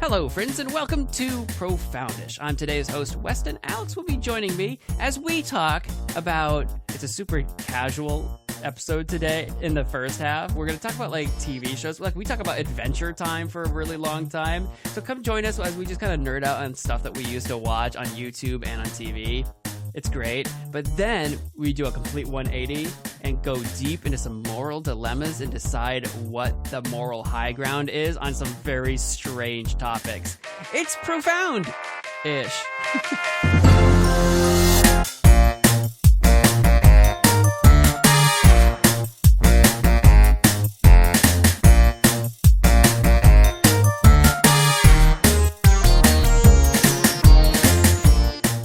Hello, friends, and welcome to Profoundish. I'm today's host, Weston. Alex will be joining me as we talk about, it's a super casual episode today in the first half. We're going to talk about, TV shows. We talk about Adventure Time for a really long time. So come join us as we just kind of nerd out on stuff that we used to watch on YouTube and on TV. It's great. But then we do a complete 180 and go deep into some moral dilemmas and decide what the moral high ground is on some very strange topics. It's profound-ish.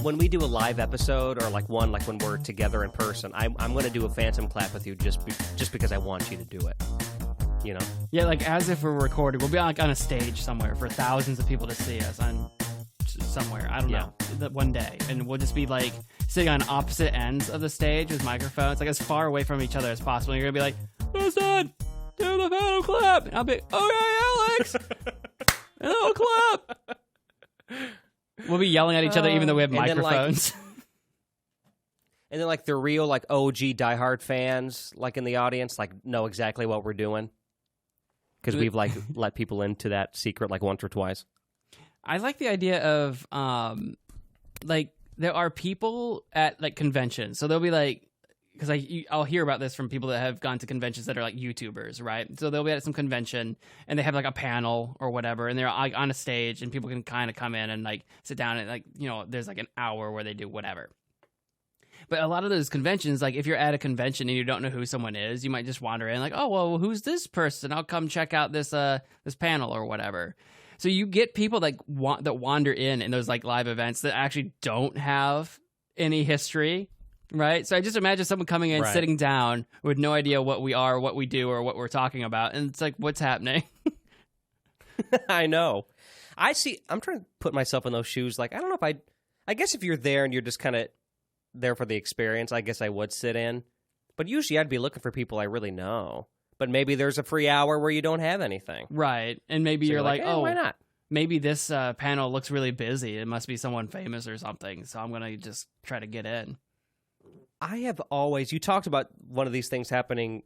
When we do a live episode or one when we're together in person, I'm going to do a phantom clap with you just because I want you to do it. You know? Yeah, as if we're recording. We'll be on a stage somewhere for thousands of people to see us on somewhere. I don't know. One day. And we'll just be sitting on opposite ends of the stage with microphones, as far away from each other as possible. And you're going to be like, Weston, do the phantom clap. And I'll be, okay, Alex. And then we'll clap. We'll be yelling at each other even though we have microphones. And then the real OG diehard fans in the audience know exactly what we're doing. Because we've let people into that secret once or twice. I like the idea of there are people at conventions. So they'll be because I'll hear about this from people that have gone to conventions that are YouTubers, right? So they'll be at some convention and they have a panel or whatever, and they're on a stage and people can kind of come in and sit down and there's an hour where they do whatever. But a lot of those conventions, if you're at a convention and you don't know who someone is, you might just wander in oh, well, who's this person? I'll come check out this panel or whatever. So you get people that wander in those live events that actually don't have any history. Right? So I just imagine someone coming in, sitting down with no idea what we are, what we do, or what we're talking about. And it's what's happening? I know. I'm trying to put myself in those shoes. I don't know if I guess if you're there and you're just kind of there for the experience, I guess I would sit in. But usually I'd be looking for people I really know. But maybe there's a free hour where you don't have anything. Right. And maybe you're oh, why not? Maybe this panel looks really busy. It must be someone famous or something. So I'm going to just try to get in. I have always... You talked about one of these things happening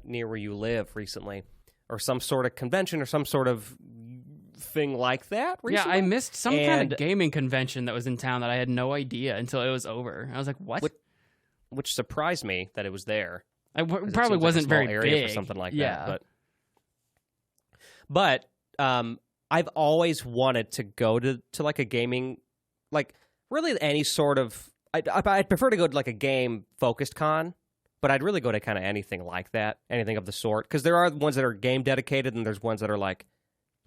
near where you live recently, or some sort of convention or some sort of thing like that recently? Yeah, I missed some kind of gaming convention that was in town that I had no idea until it was over. I was like, what? Which surprised me that it was there. It probably wasn't very big. For something like that. But I've always wanted to go to a gaming... really any sort of... I'd prefer to go to a game-focused con, but I'd really go to kind of anything like that, anything of the sort. Because there are ones that are game-dedicated, and there's ones that are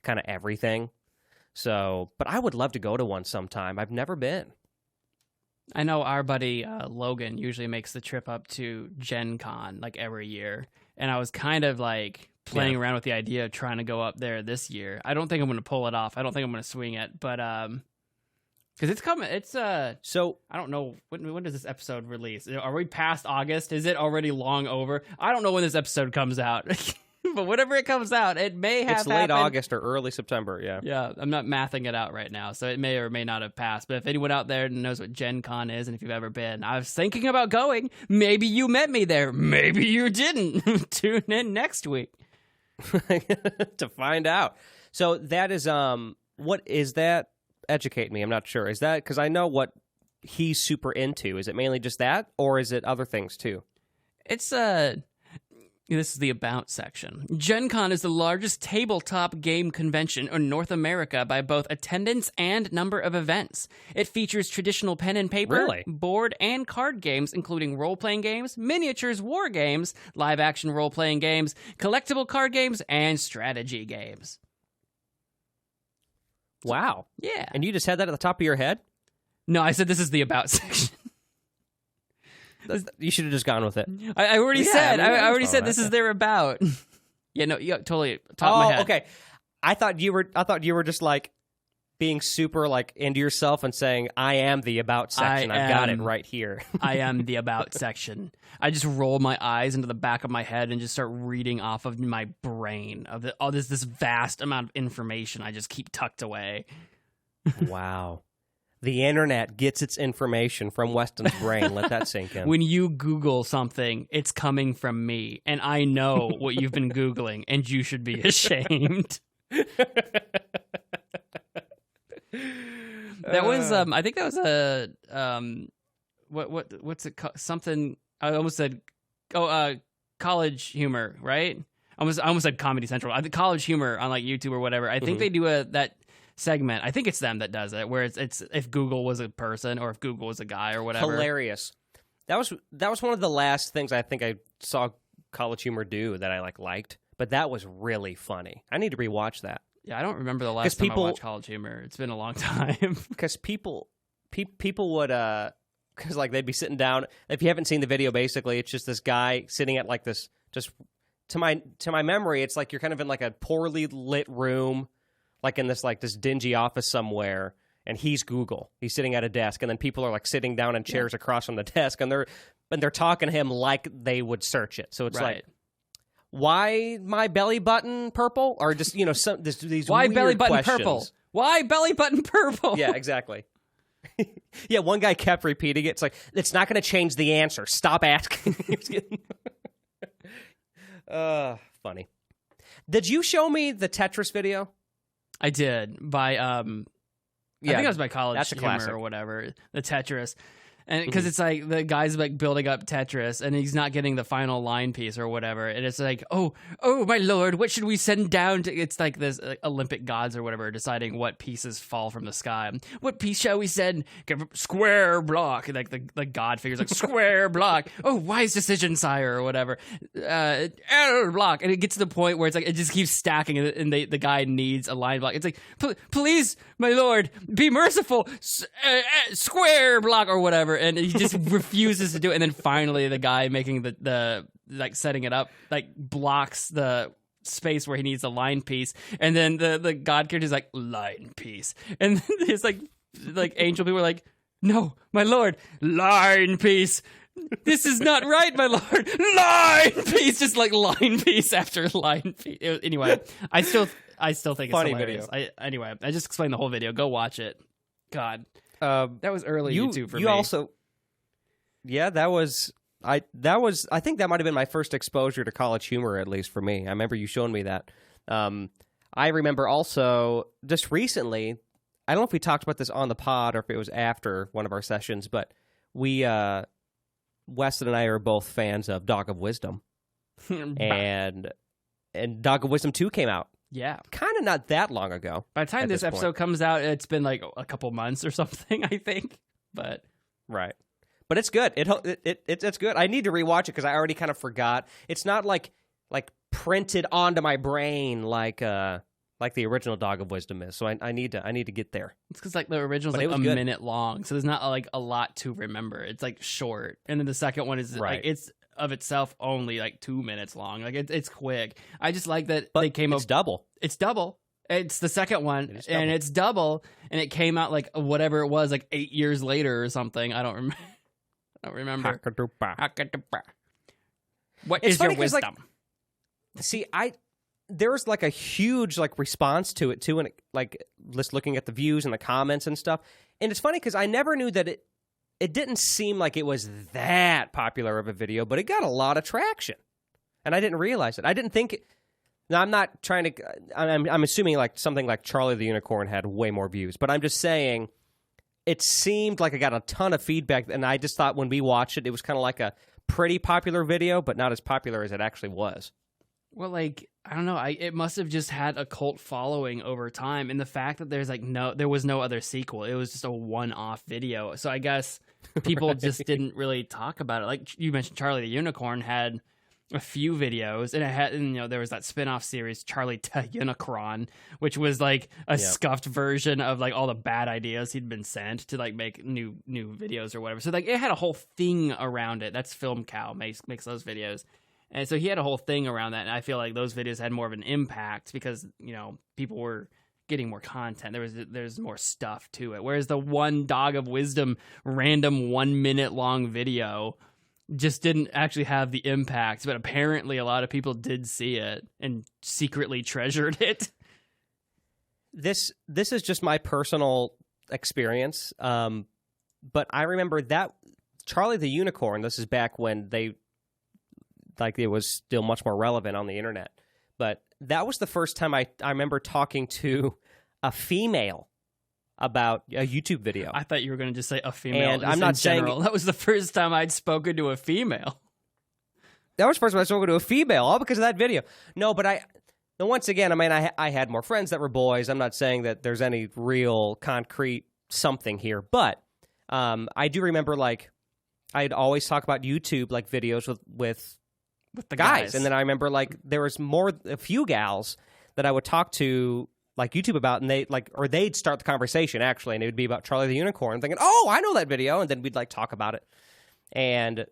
kind of everything. So, but I would love to go to one sometime. I've never been. I know our buddy Logan usually makes the trip up to Gen Con every year, and I was kind of playing around with the idea of trying to go up there this year. I don't think I'm going to pull it off. I don't think I'm going to swing it, but... Because it's coming. It's so I don't know when does this episode release? Are we past August? Is it already long over? I don't know when this episode comes out, but whenever it comes out, it may have. It's late August or early September. Yeah. Yeah, I'm not mathing it out right now, so it may or may not have passed. But if anyone out there knows what Gen Con is, and if you've ever been, I was thinking about going. Maybe you met me there. Maybe you didn't. Tune in next week to find out. So that is what is that? Educate me. I'm not sure. Is that because I know what he's super into? Is it mainly just that, or is it other things too? It's this is the about section. Gen Con is the largest tabletop game convention in North America by both attendance and number of events. It features traditional pen and paper, board, and card games, including role-playing games, miniatures, war games, live-action role-playing games, collectible card games, and strategy games. Wow. Yeah. And you just had that at the top of your head? No, I said this is the about section. You should have just gone with it. I already said. I already said this is their about. Yeah, no, totally top of my head. Okay. I thought you were just being super like into yourself and saying, I am the about section. I've got it right here. I am the about section. I just roll my eyes into the back of my head and just start reading off of my brain of this vast amount of information I just keep tucked away. Wow. The internet gets its information from Weston's brain. Let that sink in. When you Google something, it's coming from me, and I know what you've been Googling, and you should be ashamed. That was I think that was a what's it called? Something I almost said college humor, right? I almost said Comedy Central. I think College Humor on like YouTube or whatever. I think they do that segment. I think it's them that does it, where it's if Google was a person or if Google was a guy or whatever. Hilarious. That was one of the last things I think I saw College Humor do that I liked, but that was really funny. I need to rewatch that. Yeah, I don't remember the last time I watched College Humor. It's been a long time. Because people would because like they'd be sitting down. If you haven't seen the video, basically it's just this guy sitting at like this. Just to my memory, it's like you're kind of in like a poorly lit room, like in this dingy office somewhere, and he's Google. He's sitting at a desk, and then people are like sitting down in chairs across from the desk, and they're talking to him like they would search it. So it's like, why my belly button purple? Or just, these why weird belly button questions. purple? Why belly button purple? Yeah, exactly. Yeah, one guy kept repeating it. It's like, it's not going to change the answer. Stop asking. Funny. Did you show me the Tetris video? I did by I think it was by College Humor classic. or whatever, the Tetris. And because it's like the guy's like building up Tetris and he's not getting the final line piece or whatever. And it's like, oh my lord, what should we send down to? It's like this Olympic gods or whatever deciding what pieces fall from the sky. What piece shall we send? Square block. Like the god figures like square block. Oh, wise decision, sire, or whatever. L block. And it gets to the point where it's like it just keeps stacking and the guy needs a line block. It's like, please, my lord, be merciful. Square block or whatever. And he just refuses to do it. And then finally the guy making the like setting it up like blocks the space where he needs a line piece. And then the god character is like, line piece. And then there's like angel people are like, no, my lord, line piece. This is not right, my lord. Line piece. Just like line piece after line piece. Anyway, I still think Funny it's hilarious. video. I just explained the whole video. Go watch it. God. That was early YouTube for me. You also, yeah, I think that might have been my first exposure to College Humor, at least for me. I remember you showing me that. I remember also just recently, I don't know if we talked about this on the pod or if it was after one of our sessions, but Weston and I are both fans of Dog of Wisdom, and Dog of Wisdom 2 came out. Yeah. Kind of not that long ago. By the time this episode comes out, it's been like a couple months or something, I think. But right. But it's good. It's good. I need to rewatch it because I already kind of forgot. It's not like printed onto my brain like the original Dog of Wisdom is. So I need to get there. It's because like the original's like a minute long, so there's not like a lot to remember. It's like short, and then the second one is like it's of itself only like 2 minutes long. Like it's quick. I just like that they came up. It's double. It's double. It's the second one, and it's double, and it came out like whatever it was, like 8 years later or something. I don't remember. What is your wisdom? See, there's like a huge like response to it too, and like just looking at the views and the comments and stuff. And it's funny because I never knew that it didn't seem like it was that popular of a video, but it got a lot of traction, and I didn't realize it. I didn't think it. Now, I'm not trying to. I'm assuming like something like Charlie the Unicorn had way more views, but I'm just saying it seemed like I got a ton of feedback, and I just thought when we watched it, it was kind of like a pretty popular video, but not as popular as it actually was. Well, like, I don't know. It must have just had a cult following over time, and the fact that there was no other sequel. It was just a one-off video. So I guess people just didn't really talk about it. Like you mentioned, Charlie the Unicorn had a few videos, and it had, there was that spin-off series, Charlie the Unicron, which was like a scuffed version of like all the bad ideas he'd been sent to like make new videos or whatever. So like it had a whole thing around it. That's Film Cow makes those videos. And so he had a whole thing around that, and I feel like those videos had more of an impact because, people were getting more content. There's more stuff to it. Whereas the one Dog of Wisdom random 1 minute long video just didn't actually have the impact, but apparently a lot of people did see it and secretly treasured it. This is just my personal experience, but I remember that Charlie the Unicorn, this is back when it was still much more relevant on the internet, but that was the first time I remember talking to a female about a YouTube video. I thought you were going to just say a female. And I'm not saying that was the first time I'd spoken to a female. That was the first time I spoke to a female, all because of that video. No, but once again, I mean, I had more friends that were boys. I'm not saying that there's any real concrete something here, but I do remember, like, I'd always talk about YouTube, like, videos with the guys. And then I remember, like, there was a few gals that I would talk to, like, YouTube about, and they'd start the conversation, actually, and it would be about Charlie the Unicorn. I'm thinking, oh, I know that video, and then we'd, like, talk about it. And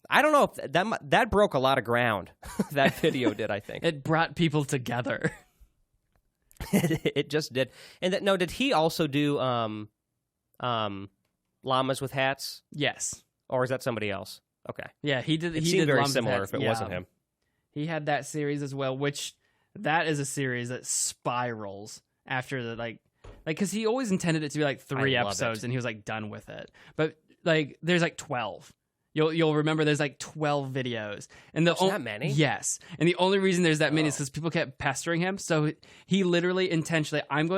I don't know if that broke a lot of ground. That video did, I think. It brought people together. It just did. And did he also do llamas with hats? Yes. Or is that somebody else? Okay. Yeah, he did. It he seemed did very similar if it yeah. wasn't him. He had that series as well, which that is a series that spirals after the like because he always intended it to be like 3 episodes, and he was like done with it. But like, there's like 12. You'll remember there's like 12 videos, and there's that many. Yes, and the only reason there's that many is because people kept pestering him. So he literally intentionally, I'm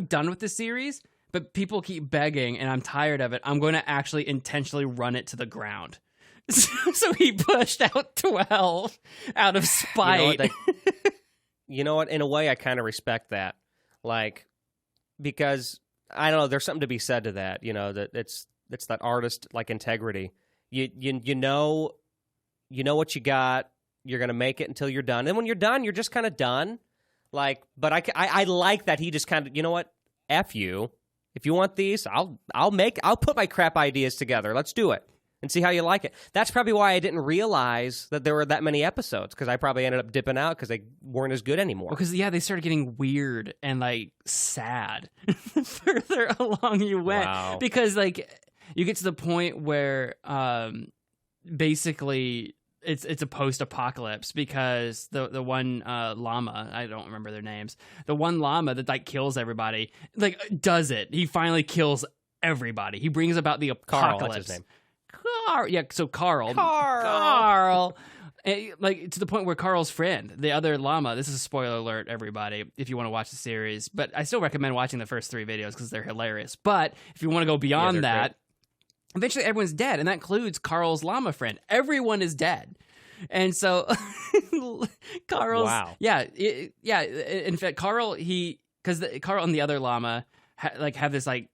done with the series, but people keep begging, and I'm tired of it. I'm going to actually intentionally run it to the ground. So he pushed out 12 out of spite. You know what? In a way, I kind of respect that. Like, because I don't know, there's something to be said to that. You know, that it's that artist, like, integrity. You know what you got. You're gonna make it until you're done, and when you're done, you're just kind of done. Like, but I like that he just kind of, you know what? F you. If you want these, I'll put my crap ideas together. Let's do it and see how you like it. That's probably why I didn't realize that there were that many episodes, because I probably ended up dipping out because they weren't as good anymore. Because, yeah, they started getting weird and, like, sad the further along you went. Wow. Because, like, you get to the point where basically it's a post-apocalypse, because the one llama, I don't remember their names, the one llama that, like, kills everybody, like, does it. He finally kills everybody. He brings about the apocalypse. Carl, that's his name. Yeah, so Carl. Like, to the point where Carl's friend, the other llama, this is a spoiler alert, everybody, if you want to watch the series, but I still recommend watching the first 3 videos because they're hilarious. But if you want to go beyond that, great. Eventually everyone's dead, and that includes Carl's llama friend. Everyone is dead. And so Carl's... Wow. Yeah. In fact, Carl, because Carl and the other llama have this, like...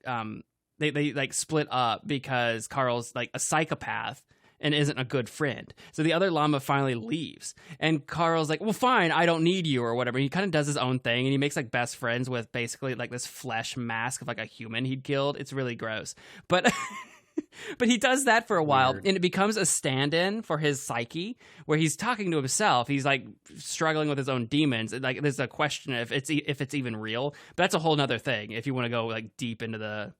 They like split up because Carl's like a psychopath and isn't a good friend. So the other llama finally leaves, and Carl's like, well, fine, I don't need you or whatever. He kind of does his own thing, and he makes like best friends with basically like this flesh mask of like a human he'd killed. It's really gross. But but he does that for a while. Weird. And it becomes a stand-in for his psyche, where he's talking to himself. He's like struggling with his own demons. Like, there's a question if it's even real, but that's a whole nother thing if you want to go like deep into the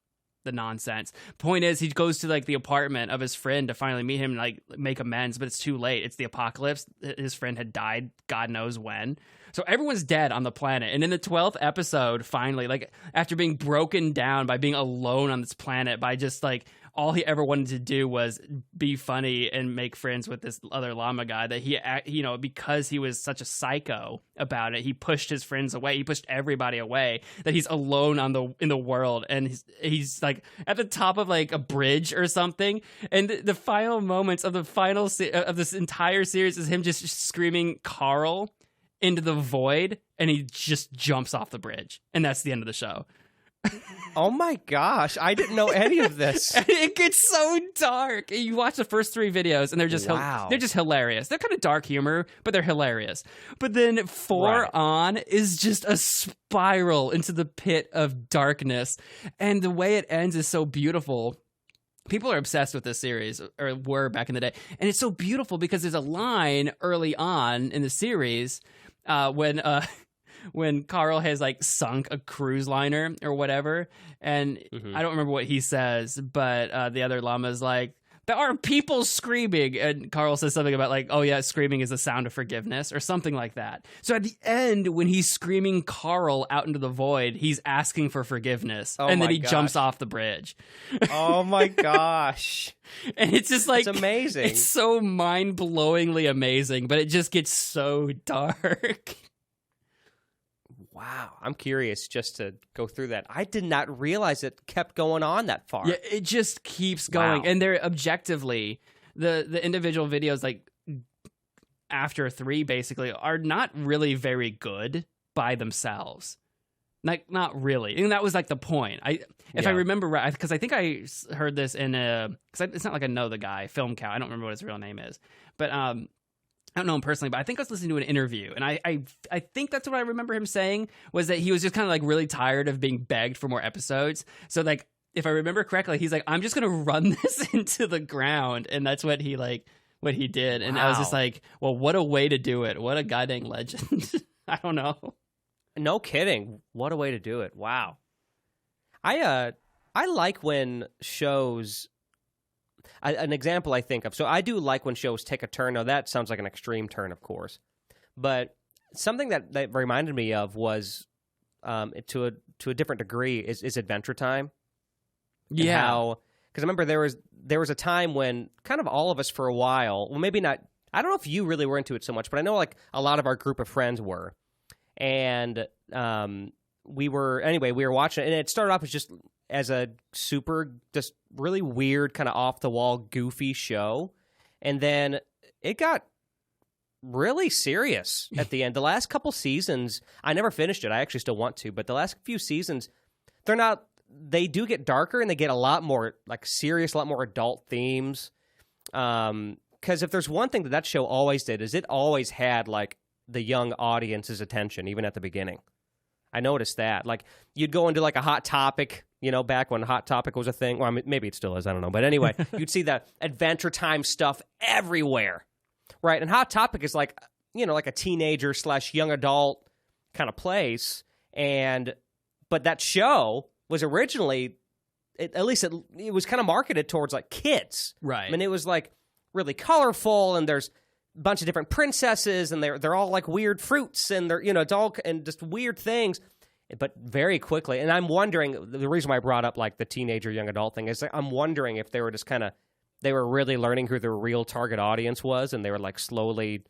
nonsense. Point is, he goes to like the apartment of his friend to finally meet him and like make amends, but it's too late. It's the apocalypse. His friend had died, God knows when. So everyone's dead on the planet. And in the 12th episode, finally, like, after being broken down by being alone on this planet, by just like all he ever wanted to do was be funny and make friends with this other llama guy, that he, you know, because he was such a psycho about it, he pushed his friends away. He pushed everybody away, that he's alone in the world. And he's like at the top of like a bridge or something. And the final moments of the final of this entire series is him just screaming Carl into the void, and he just jumps off the bridge. And that's the end of the show. Oh my gosh, I didn't know any of this. It gets so dark. You watch the first 3 videos, and they're just they're just hilarious. They're kind of dark humor, but they're hilarious. But then 4 on is just a spiral into the pit of darkness, and the way it ends is so beautiful. People are obsessed with this series, or were back in the day, and it's so beautiful because there's a line early on in the series when when Carl has like sunk a cruise liner or whatever, and I don't remember what he says, but the other llama's like, there are people screaming, and Carl says something about like, oh yeah, screaming is the sound of forgiveness or something like that. So at the end, when he's screaming Carl out into the void, he's asking for forgiveness, and then he jumps off the bridge. Oh my gosh. And it's just like, it's amazing. It's so mind-blowingly amazing, but it just gets so dark. Wow, I'm curious just to go through that. I did not realize it kept going on that far. Yeah, it just keeps going. Wow. And they're objectively, the individual videos, like, after 3, basically, are not really very good by themselves. Like, not really. And that was, like, the point. If I remember right, because I think I heard this in a... Because it's not like I know the guy, Film Cow. I don't remember what his real name is. But, I don't know him personally, but I think I was listening to an interview, and I think that's what I remember him saying, was that he was just kind of like really tired of being begged for more episodes. So like, if I remember correctly, he's like, I'm just gonna run this into the ground, and that's what he did. And I was just like, well, what a way to do it! What a goddamn legend! I don't know. No kidding. What a way to do it! Wow. I like when shows. An example I think of. So I do like when shows take a turn. Now that sounds like an extreme turn, of course, but something that reminded me of was, to a different degree, is Adventure Time. Yeah. Because I remember there was a time when kind of all of us for a while. Well, maybe not. I don't know if you really were into it so much, but I know like a lot of our group of friends were, and we were watching it, and it started off as a super, just really weird, kind of off-the-wall, goofy show. And then it got really serious at the end. The last couple seasons, I never finished it. I actually still want to. But the last few seasons, they do get darker, and they get a lot more, like, serious, a lot more adult themes. Because if there's one thing that show always did, is it always had, like, the young audience's attention, even at the beginning. I noticed that. Like, you'd go into, like, a Hot Topic, back when Hot Topic was a thing. Well, I mean, maybe it still is. I don't know. But anyway, you'd see the Adventure Time stuff everywhere, right? And Hot Topic is like, like a teenager / young adult kind of place. But that show was originally, it was kind of marketed towards, like, kids. Right. I mean, it was, like, really colorful, and there's a bunch of different princesses, and they're all, like, weird fruits, and they're, it's all, and just weird things. But very quickly, and I'm wondering, the reason why I brought up, like, the teenager, young adult thing is I'm wondering if they were just they were really learning who their real target audience was, and they were, like, slowly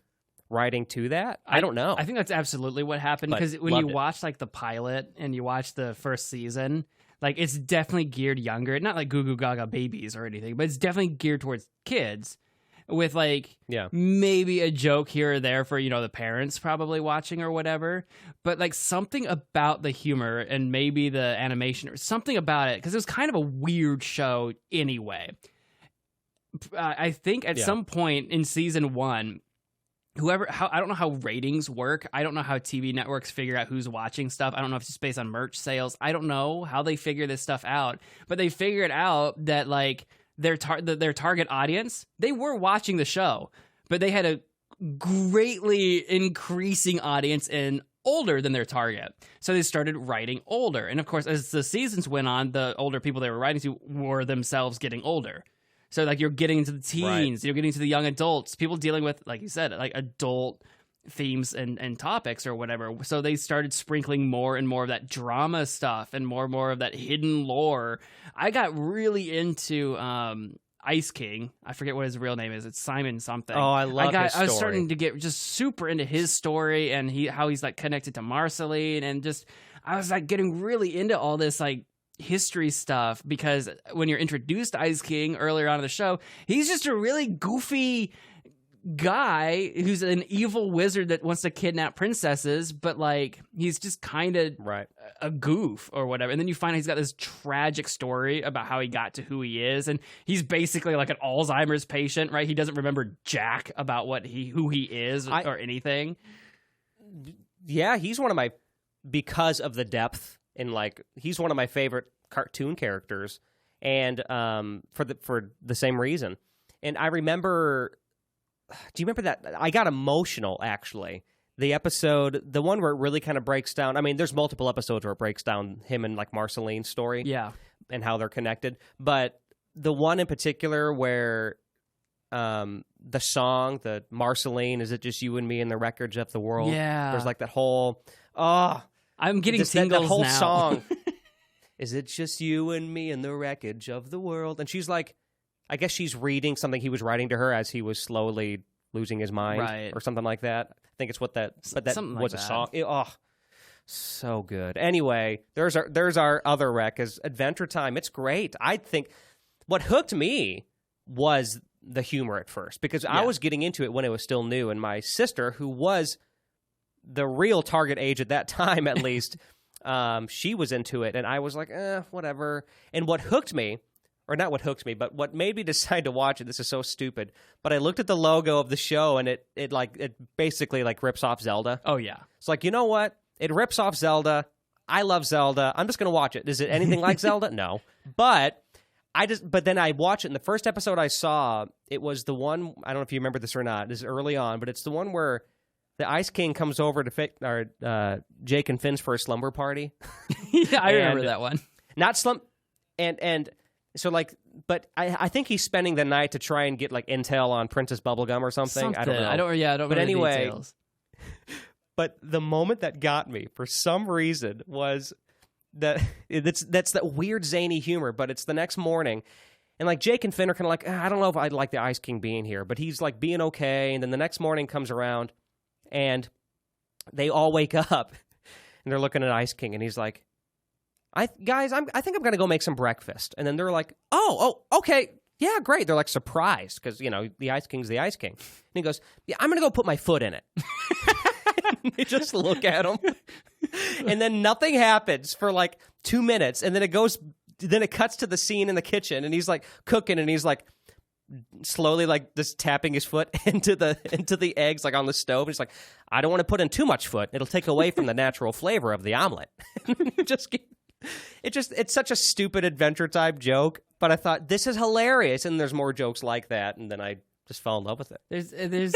writing to that. I don't know. I think that's absolutely what happened, because when you watch, like, the pilot and you watch the first season, like, it's definitely geared younger. Not like Goo Goo Gaga babies or anything, but it's definitely geared towards kids. With, like, maybe a joke here or there for, the parents probably watching or whatever. But, like, something about the humor and maybe the animation or something about it, because it was kind of a weird show anyway. I think at some point in season 1, I don't know how ratings work. I don't know how TV networks figure out who's watching stuff. I don't know if it's just based on merch sales. I don't know how they figure this stuff out. But they figured out that, like, their target audience, they were watching the show, but they had a greatly increasing audience and older than their target. So they started writing older. And of course, as the seasons went on, the older people they were writing to were themselves getting older. So, like, you're getting into the teens, you're getting to the young adults, people dealing with, like you said, like, adult themes and topics or whatever. So they started sprinkling more and more of that drama stuff and more of that hidden lore. I got really into Ice King. I forget what his real name is. It's Simon something. Oh, I love his story. I was starting to get just super into his story and how he's, like, connected to Marceline, and just I was, like, getting really into all this, like, history stuff, because when you're introduced to Ice King earlier on in the show, he's just a really goofy guy who's an evil wizard that wants to kidnap princesses, but, like, he's just kind of a goof or whatever. And then you find he's got this tragic story about how he got to who he is, and he's basically like an Alzheimer's patient, right? He doesn't remember jack about who he is or anything. Yeah, he's one of my, because of the depth in, like, he's one of my favorite cartoon characters, and for the same reason. And I remember, do you remember that? I got emotional, actually, the episode, the one where it really kind of breaks down. I mean, there's multiple episodes where it breaks down him and like Marceline's story, Yeah. and how they're connected. But the one in particular where the song, the Marceline, is it just you and me in the wreckage of the world? Yeah. There's like that whole I'm getting tingles that whole now. song. Is it just you and me in the wreckage of the world? And she's like, I guess she's reading something he was writing to her as he was slowly losing his mind, Right. or something like that. I think it's what that, but that Something was like a that. song. So good. Anyway, there's our other rec is Adventure Time. It's great. I think what hooked me was the humor at first, because I was getting into it when it was still new, and my sister, who was the real target age at that time, at least, she was into it, and I was like, whatever. And what hooked me, or not what hooked me, but what made me decide to watch it, this is so stupid, but I looked at the logo of the show, and it basically like rips off Zelda. Oh, yeah. It's like, you know what? It rips off Zelda. I love Zelda. I'm just going to watch it. Is it anything like Zelda? No. But then I watched it, and the first episode I saw, it was the one, I don't know if you remember this or not, this is early on, but it's the one where the Ice King comes over to Jake and Finn's first slumber party. Yeah, I remember that one. Not and so like, but I think he's spending the night to try and get like intel on Princess Bubblegum or something. I don't know. I don't remember But anyway, the details. But the moment that got me for some reason was that that's that weird zany humor. But it's the next morning, and like Jake and Finn are kind of like, I don't know if I'd like the Ice King being here, but he's like being okay. And then the next morning comes around, and they all wake up, and they're looking at Ice King, and he's like, I think I'm gonna go make some breakfast. And then they're like, oh, okay. Yeah, great. They're like surprised because, the Ice King's the Ice King. And he goes, yeah, I'm going to go put my foot in it. They just look at him. And then nothing happens for like 2 minutes. And then it cuts to the scene in the kitchen, and he's like cooking, and he's like slowly like just tapping his foot into the eggs like on the stove. He's like, I don't want to put in too much foot. It'll take away from the natural flavor of the omelet. It's such a stupid Adventure Time joke, but I thought this is hilarious, and there's more jokes like that, and then I just fell in love with it. There's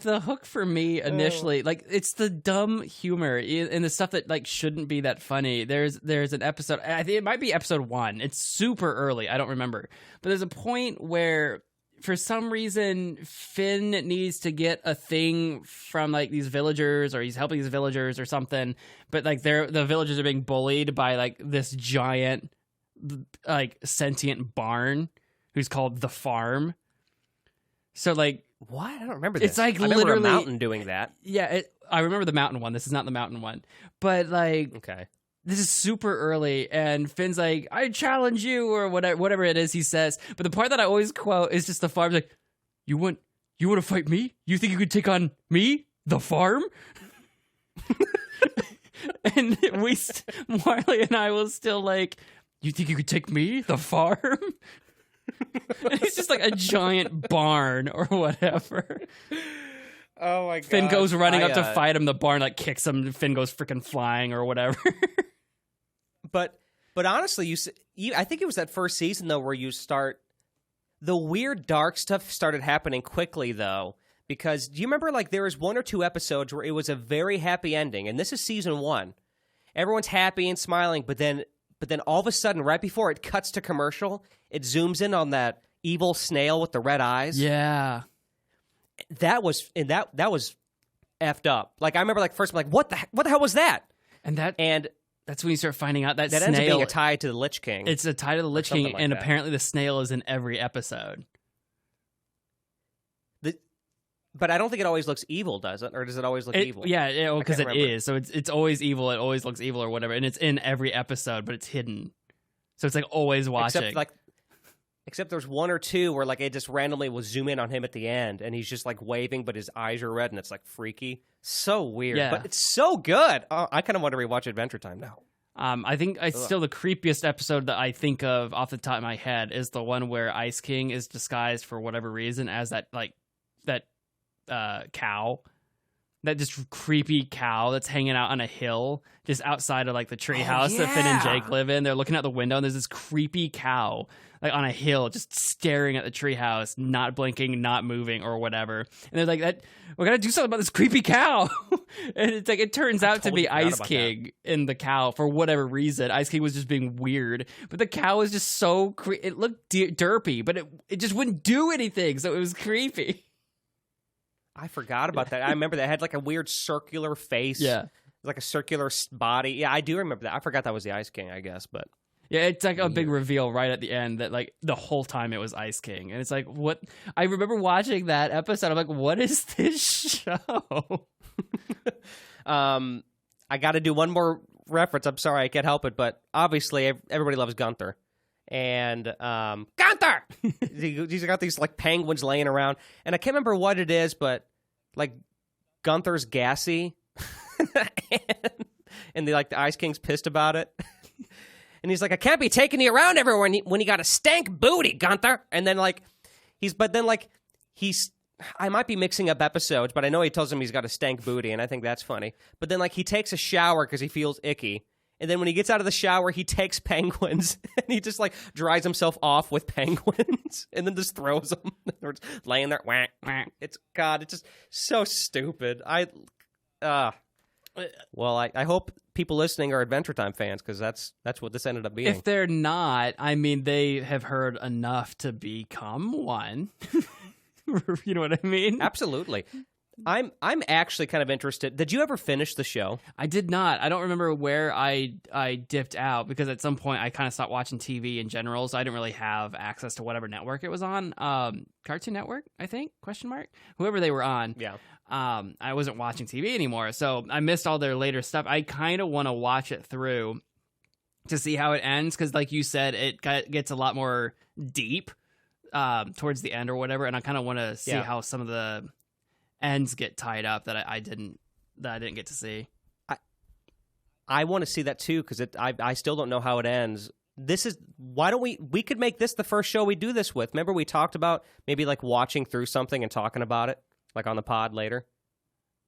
the hook for me initially, like it's the dumb humor and the stuff that like shouldn't be that funny. There's an episode, I think it might be episode 1. It's super early, I don't remember, but there's a point where for some reason Finn needs to get a thing from like these villagers, or he's helping these villagers or something, but like the villagers are being bullied by like this giant like sentient barn who's called the farm. So like, what? I don't remember this. It's like I remember literally a mountain doing that. Yeah, I remember the mountain one. This is not the mountain one, but like, okay, this is super early, and Finn's like, I challenge you, or whatever it is he says. But the part that I always quote is just the farm's like, you want to fight me? You think you could take on me, the farm? And Marley and I will still like, you think you could take me, the farm? And it's just like a giant barn or whatever. Oh my god! Finn goes running up to fight him. The barn like kicks him. Finn goes freaking flying or whatever. But honestly, I think it was that first season though where the weird dark stuff started happening quickly though, because do you remember like there was 1 or 2 episodes where it was a very happy ending, and this is season 1. Everyone's happy and smiling, but then all of a sudden, right before it cuts to commercial, it zooms in on that evil snail with the red eyes. Yeah, that was effed up. Like I remember, like first, I'm like, what the hell was that? And that's when you start finding out that snail ends up being a tie to the Lich King. It's a tie to the Lich King, like and that. Apparently the snail is in every episode. But I don't think it always looks evil, does it? Or does it always look evil? Yeah, because it remember. is. So it's always evil. It always looks evil or whatever, and it's in every episode, but it's hidden. So it's like always watching. Except there's 1 or 2 where like it just randomly will zoom in on him at the end, and he's just like waving, but his eyes are red, and it's like freaky. So weird, Yeah. but it's so good. Oh, I kind of want to rewatch Adventure Time now. I think still the creepiest episode that I think of off the top of my head is the one where Ice King is disguised for whatever reason as that cow that just creepy cow that's hanging out on a hill just outside of like the tree house that Finn and Jake live in. They're looking out the window and there's this creepy cow like on a hill just staring at the tree house, not blinking, not moving or whatever. And they're like, "That we gotta do something about this creepy cow." And it's like it turns out to be Ice King in the cow for whatever reason. Ice King was just being weird, but the cow was just so it looked derpy, but it just wouldn't do anything, so it was creepy. I forgot about that. I remember that it had like a weird circular face. Yeah. Like a circular body. Yeah, I do remember that. I forgot that was the Ice King, I guess, but yeah, it's like a big reveal right at the end that like the whole time it was Ice King. And it's like, what? I remember watching that episode. I'm like, what is this show? I got to do one more reference. I'm sorry, I can't help it, but obviously everybody loves Gunther. And Gunther! He's got these like penguins laying around. And I can't remember what it is, but like Gunther's gassy. and the Ice King's pissed about it. And he's like, I can't be taking you around everywhere when you got a stank booty, Gunther. And then I might be mixing up episodes, but I know he tells him he's got a stank booty, and I think that's funny. But then he takes a shower because he feels icky. And then when he gets out of the shower, he takes penguins, and he just dries himself off with penguins, and then just throws them. They're just laying there. Wah, wah. It's just so stupid. Well, I hope people listening are Adventure Time fans, because that's what this ended up being. If they're not, I mean, they have heard enough to become one. You know what I mean? Absolutely. I'm actually kind of interested. Did you ever finish the show? I did not. I don't remember where I dipped out, because at some point I kind of stopped watching TV in general, so I didn't really have access to whatever network it was on. Cartoon Network, I think? ? Whoever they were on. Yeah. I wasn't watching TV anymore, so I missed all their later stuff. I kind of want to watch it through to see how it ends, because like you said, it gets a lot more deep towards the end or whatever, and I kind of want to see how some of the ends get tied up that I didn't get to see. I want to see that too, because I still don't know how it ends. Why don't we could make this the first show we do this with. Remember we talked about maybe watching through something and talking about it on the pod later.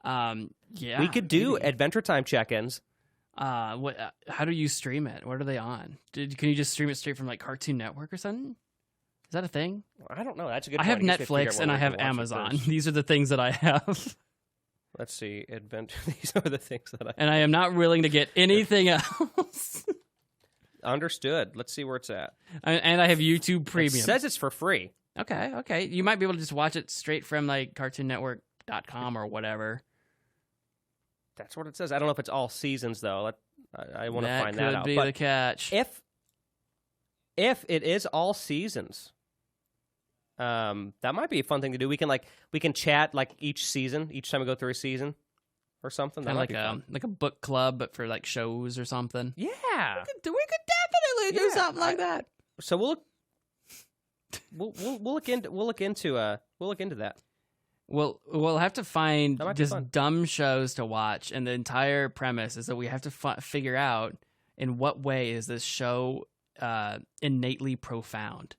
Yeah, we could do maybe Adventure Time check-ins. How do you stream it? What are they on? Can you just stream it straight from Cartoon Network or something? Is that a thing? I don't know. That's a good point. I have Netflix and I have Amazon. These are the things that I have. Let's see. These are the things that I have. And I am not willing to get anything else. Understood. Let's see where it's at. And I have YouTube Premium. It says it's for free. Okay. You might be able to just watch it straight from CartoonNetwork.com or whatever. That's what it says. I don't know if it's all seasons, though. I want to find that out. That could be the catch. If it is all seasons, that might be a fun thing to do. We can chat each season, each time we go through a season or something. Kind of like a book club, but for shows or something. Yeah, we could definitely do something like that. So we'll look into that. We'll have to find just dumb shows to watch, and the entire premise is that we have to figure out in what way is this show innately profound.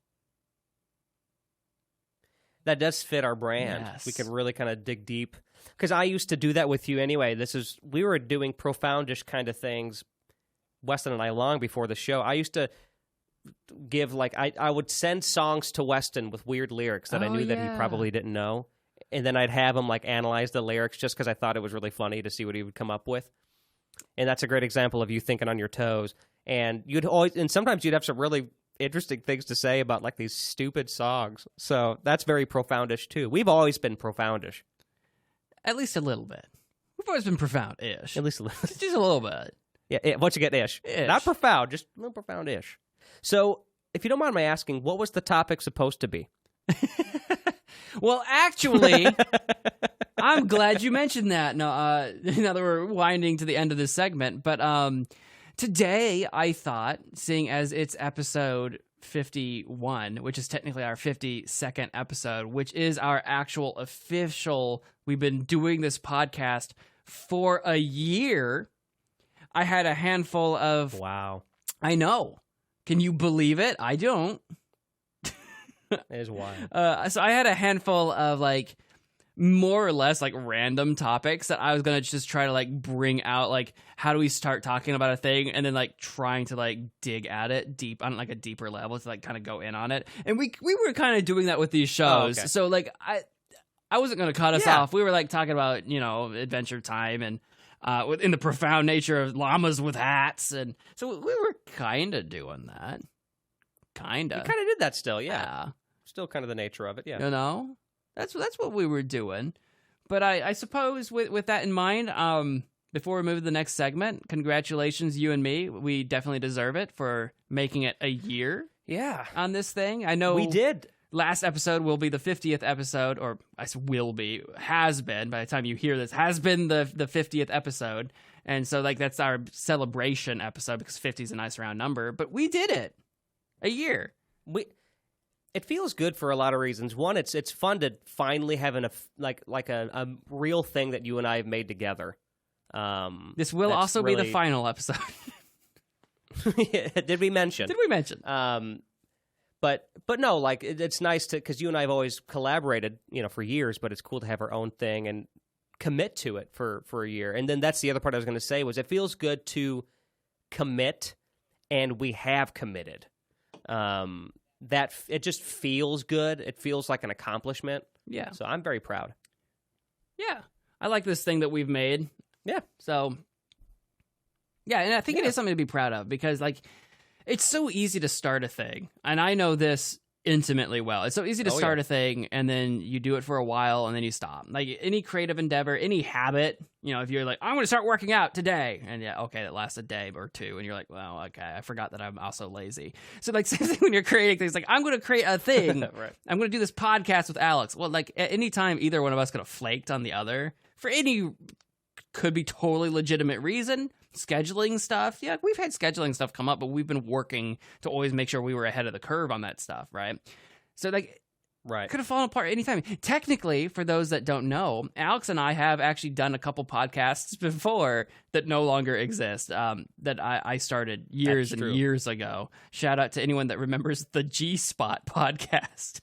That does fit our brand. Yes. We can really kind of dig deep, because I used to do that with you anyway. We were doing Profoundish kind of things, Weston and I, long before the show. I used to give I would send songs to Weston with weird lyrics that I knew that he probably didn't know, and then I'd have him analyze the lyrics just because I thought it was really funny to see what he would come up with. And that's a great example of you thinking on your toes. And sometimes you'd have some really interesting things to say about these stupid songs. So that's very Profoundish too. We've always been Profoundish. At least a little bit. We've always been profound-ish. At least a little. Just a little bit. Yeah, once you get ish. Not profound, just a little profound-ish. So, if you don't mind my asking, what was the topic supposed to be? Well, actually, I'm glad you mentioned that. Now that we're winding to the end of this segment, but today I thought, seeing as it's episode 51, which is technically our 52nd episode, which is our actual official, we've been doing this podcast for a year. I had a handful of... Wow. I know. Can you believe it? I don't. It is wild. So I had a handful of more or less like random topics that I was gonna just try to like bring out, like how do we start talking about a thing, and then like trying to like dig at it deep on like a deeper level to like kind of go in on it. And we were kind of doing that with these shows. Oh, okay. So like I wasn't gonna cut us off. We were like talking about, you know, Adventure Time and in the profound nature of llamas with hats, and so we were kind of doing that. Kinda. You kind of did that still, yeah. Still kind of the nature of it, yeah. You know? That's what we were doing. But I suppose with that in mind, before we move to the next segment, congratulations, you and me. We definitely deserve it for making it a year. Yeah. On this thing. I know we did. Last episode will be the 50th episode, or has been, by the time you hear this, has been the 50th episode. And so like that's our celebration episode, because 50 is a nice round number. But we did it. A year. It feels good for a lot of reasons. One, it's fun to finally have a real thing that you and I have made together. This will also be the final episode. Did we mention? But no, like it's nice because you and I have always collaborated, you know, for years. But it's cool to have our own thing and commit to it for a year. And then that's the other part I was going to say was it feels good to commit, and we have committed. That it just feels good. It feels like an accomplishment. Yeah. So I'm very proud. Yeah. I like this thing that we've made. Yeah. So, yeah, and I think it is something to be proud of, because, like, it's so easy to start a thing. And I know this intimately well. It's so easy to start a thing, and then you do it for a while, and then you stop. Like, any creative endeavor, any habit, you know, if you're like, I'm going to start working out today, and that lasts a day or two, and you're like, well, okay, I forgot that I'm also lazy. So, like, same thing when you're creating things, like, I'm going to create a thing. Right. I'm going to do this podcast with Alex. Well, like, at any time either one of us could have flaked on the other, for any could be totally legitimate reason, scheduling stuff. Yeah, we've had scheduling stuff come up, but we've been working to always make sure we were ahead of the curve on that stuff, right? So, like, could have fallen apart anytime. Technically, for those that don't know, Alex and I have actually done a couple podcasts before that no longer exist, that I started years and years ago. Shout out to anyone that remembers the G-Spot podcast.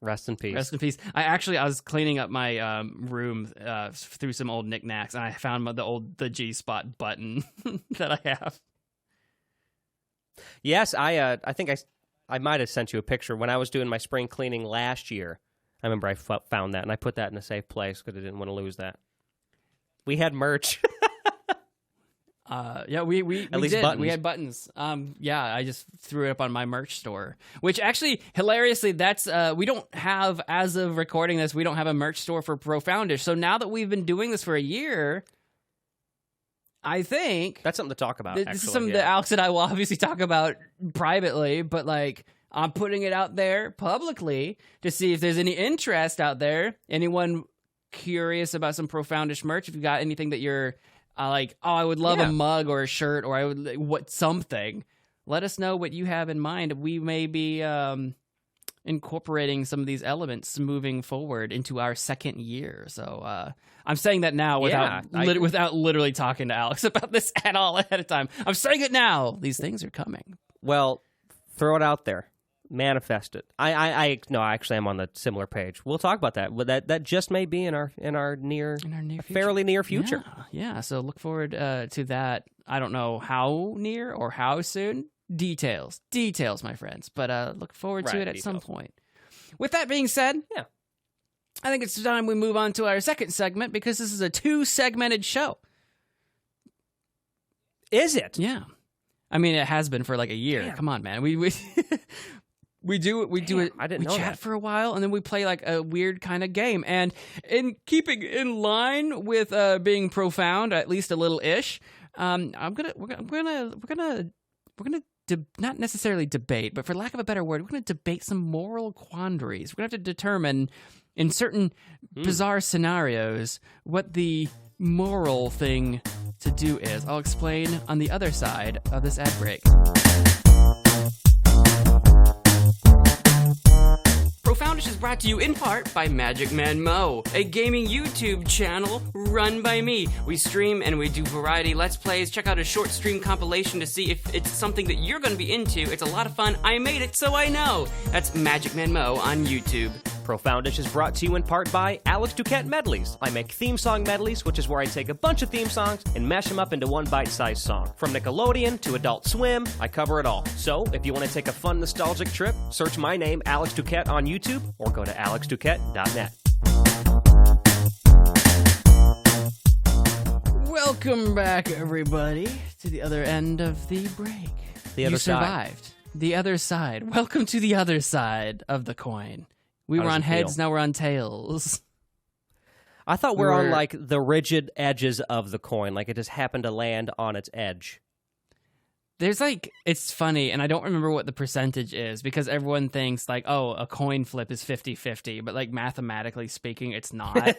Rest in peace. Rest in peace. I was cleaning up my room through some old knickknacks, and I found the G-Spot button that I have. Yes, I think I might have sent you a picture when I was doing my spring cleaning last year. I remember I found that, and I put that in a safe place because I didn't want to lose that. We had merch. We at least did. Buttons. We had buttons. I just threw it up on my merch store, which actually, hilariously, that's we don't have, as of recording this, we don't have a merch store for Profoundish. So now that we've been doing this for a year, I think that's something to talk about. This is something that Alex and I will obviously talk about privately, but like I'm putting it out there publicly to see if there's any interest out there. Anyone curious about some Profoundish merch? If you got anything that you're like, oh, I would love a mug or a shirt, or I would something. Let us know what you have in mind. We may be incorporating some of these elements moving forward into our second year. So I'm saying that now without literally talking to Alex about this at all ahead of time. I'm saying it now. These things are coming. Well, throw it out there. Manifest it. Actually, I'm on the similar page. We'll talk about that. That just may be in our fairly near future. Yeah. So look forward to that. I don't know how near or how soon. Details, my friends. But look forward to it at some point. With that being said, I think it's time we move on to our second segment, because this is a 2-segmented show. Is it? Yeah. I mean, it has been for like a year. Damn. Come on, man. We do it. I didn't know chat that. for a while, and then we play like a weird kind of game. And in keeping in line with being profound, at least a little ish, we're gonna not necessarily debate, but for lack of a better word, we're gonna debate some moral quandaries. We're gonna have to determine in certain bizarre scenarios what the moral thing to do is. I'll explain on the other side of this ad break. Profoundish is brought to you in part by Magic Man Mo, a gaming YouTube channel run by me. We stream and we do variety Let's Plays. Check out a short stream compilation to see if it's something that you're going to be into. It's a lot of fun. I made it, so I know. That's Magic Man Mo on YouTube. Profoundish is brought to you in part by Alex Duquette Medleys. I make theme song medleys, which is where I take a bunch of theme songs and mash them up into one bite-sized song. From Nickelodeon to Adult Swim, I cover it all. So, if you want to take a fun nostalgic trip, search my name, Alex Duquette, on YouTube, or go to alexduquette.net. Welcome back, everybody, to the other end of the break. The other you side. survived. The other side. Welcome to the other side of the coin. We How were does on it heads, feel? now we're on tails. I thought we were on, like, the rigid edges of the coin, like it just happened to land on its edge. There's, like, it's funny, and I don't remember what the percentage is, because everyone thinks, like, oh, a coin flip is 50-50, but, like, mathematically speaking, it's not.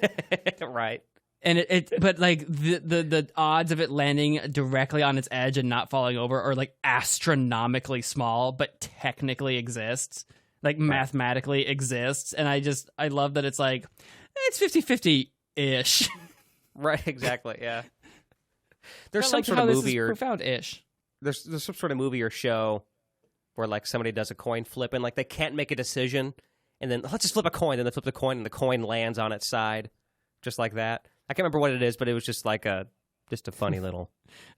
Right. And but like the odds of it landing directly on its edge and not falling over are like astronomically small, but technically exists, like mathematically exists. And I love that it's like, it's 50-50-ish. Right, exactly, yeah. There's some like sort how of this movie is or profound-ish. there's some sort of movie or show where like somebody does a coin flip and like they can't make a decision and then let's just flip a coin, and they flip the coin and the coin lands on its side. Just like that. I can't remember what it is, but it was just like a funny little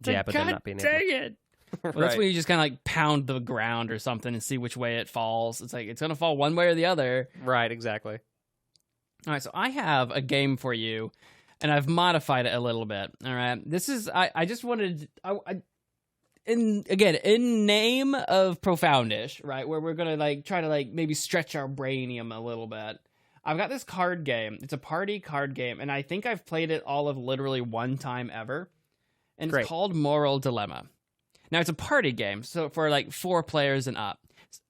jab at them not being able. Dang it! Well, that's when you just kind of like pound the ground or something and see which way it falls. It's like it's gonna fall one way or the other. Right, exactly. All right, so I have a game for you, and I've modified it a little bit. All right, this is I just wanted in name of Profoundish, right, where we're gonna like try to like maybe stretch our brainium a little bit. I've got this card game. It's a party card game, and I think I've played it all of literally one time ever. And Great. It's called Moral Dilemma. Now, it's a party game, so for like 4 players and up.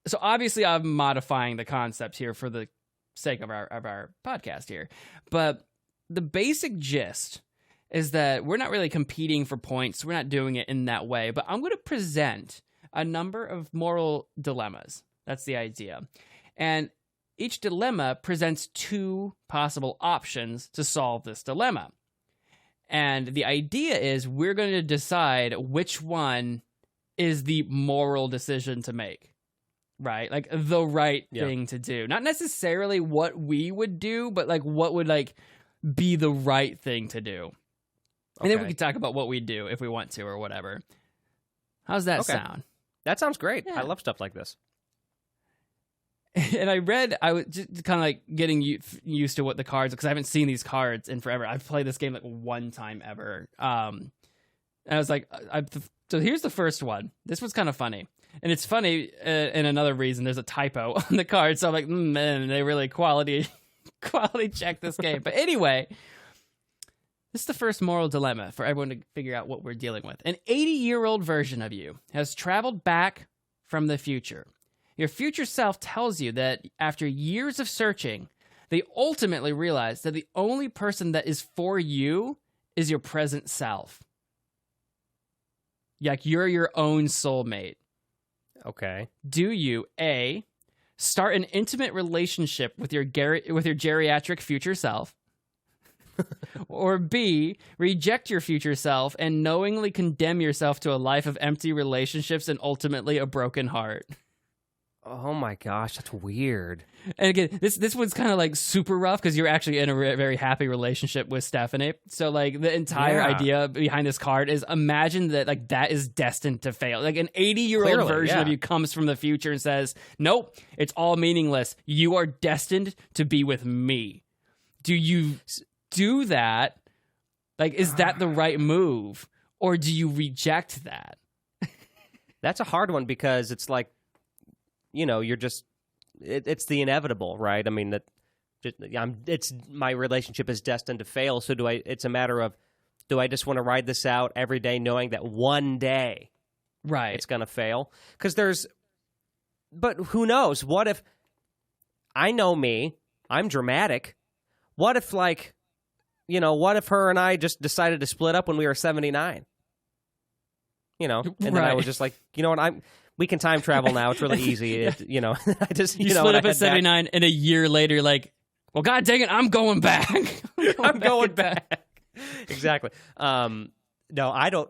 So obviously, I'm modifying the concept here for the sake of our podcast here. But the basic gist is that we're not really competing for points. We're not doing it in that way. But I'm going to present a number of moral dilemmas. That's the idea. And each dilemma presents 2 possible options to solve this dilemma. And the idea is we're going to decide which one is the moral decision to make, right? Like the right thing to do. Not necessarily what we would do, but like what would like be the right thing to do. And then we can talk about what we do if we want to or whatever. How's that sound? That sounds great. Yeah. I love stuff like this. And I was just kind of like getting used to what the cards, because I haven't seen these cards in forever. I've played this game like one time ever. And I was like, so here's the first one. This one's kind of funny. And it's funny in another reason. There's a typo on the card. So I'm like, man, they really quality check this game. But anyway, this is the first moral dilemma for everyone to figure out what we're dealing with. An 80-year-old version of you has traveled back from the future. Your future self tells you that after years of searching, they ultimately realize that the only person that is for you is your present self. Like you're your own soulmate. Okay. Do you, A, start an intimate relationship with your geriatric future self? Or B, reject your future self and knowingly condemn yourself to a life of empty relationships and ultimately a broken heart? Oh my gosh, that's weird. And again, this one's kind of like super rough because you're actually in a very happy relationship with Stephanie. So like the entire idea behind this card is imagine that like that is destined to fail. Like an 80-year-old version of you comes from the future and says, nope, it's all meaningless. You are destined to be with me. Do you do that? Like, is that the right move? Or do you reject that? That's a hard one because it's like, you know, you're just, it's the inevitable, right? I mean, it's my relationship is destined to fail. So it's a matter of, do I just want to ride this out every day knowing that one day it's going to fail? Because but who knows? What if, I know me, I'm dramatic. What if like, you know, what if her and I just decided to split up when we were 79? You know, and then I was just like, you know what, we can time travel now. It's really easy. You know, I just you split up at 79, and a year later, like, well, God dang it, I'm going back. I'm going back. Exactly. No, I don't.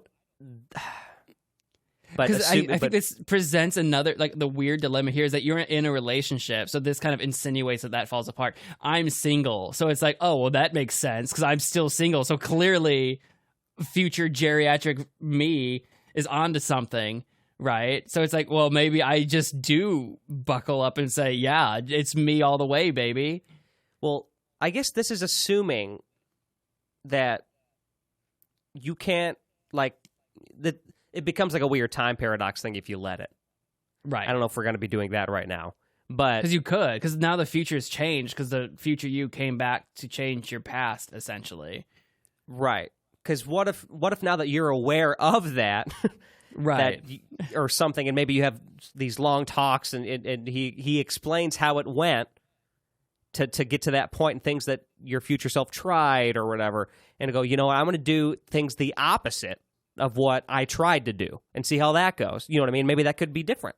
But because I think this presents another, like, the weird dilemma here is that you're in a relationship, so this kind of insinuates that falls apart. I'm single, so it's like, oh, well, that makes sense because I'm still single, so clearly future geriatric me is onto something, right? So it's like, well, maybe I just do buckle up and say, yeah, it's me all the way, baby. Well, I guess this is assuming that you can't, like, that it becomes like a weird time paradox thing if you let it. Right. I don't know if we're going to be doing that right now, but because you could, because now the future's changed because the future you came back to change your past, essentially. Right. Because what if now that you're aware of that, right, or something, and maybe you have these long talks, and he explains how it went to get to that point, and things that your future self tried or whatever, and go, you know, I'm going to do things the opposite of what I tried to do, and see how that goes. You know what I mean? Maybe that could be different.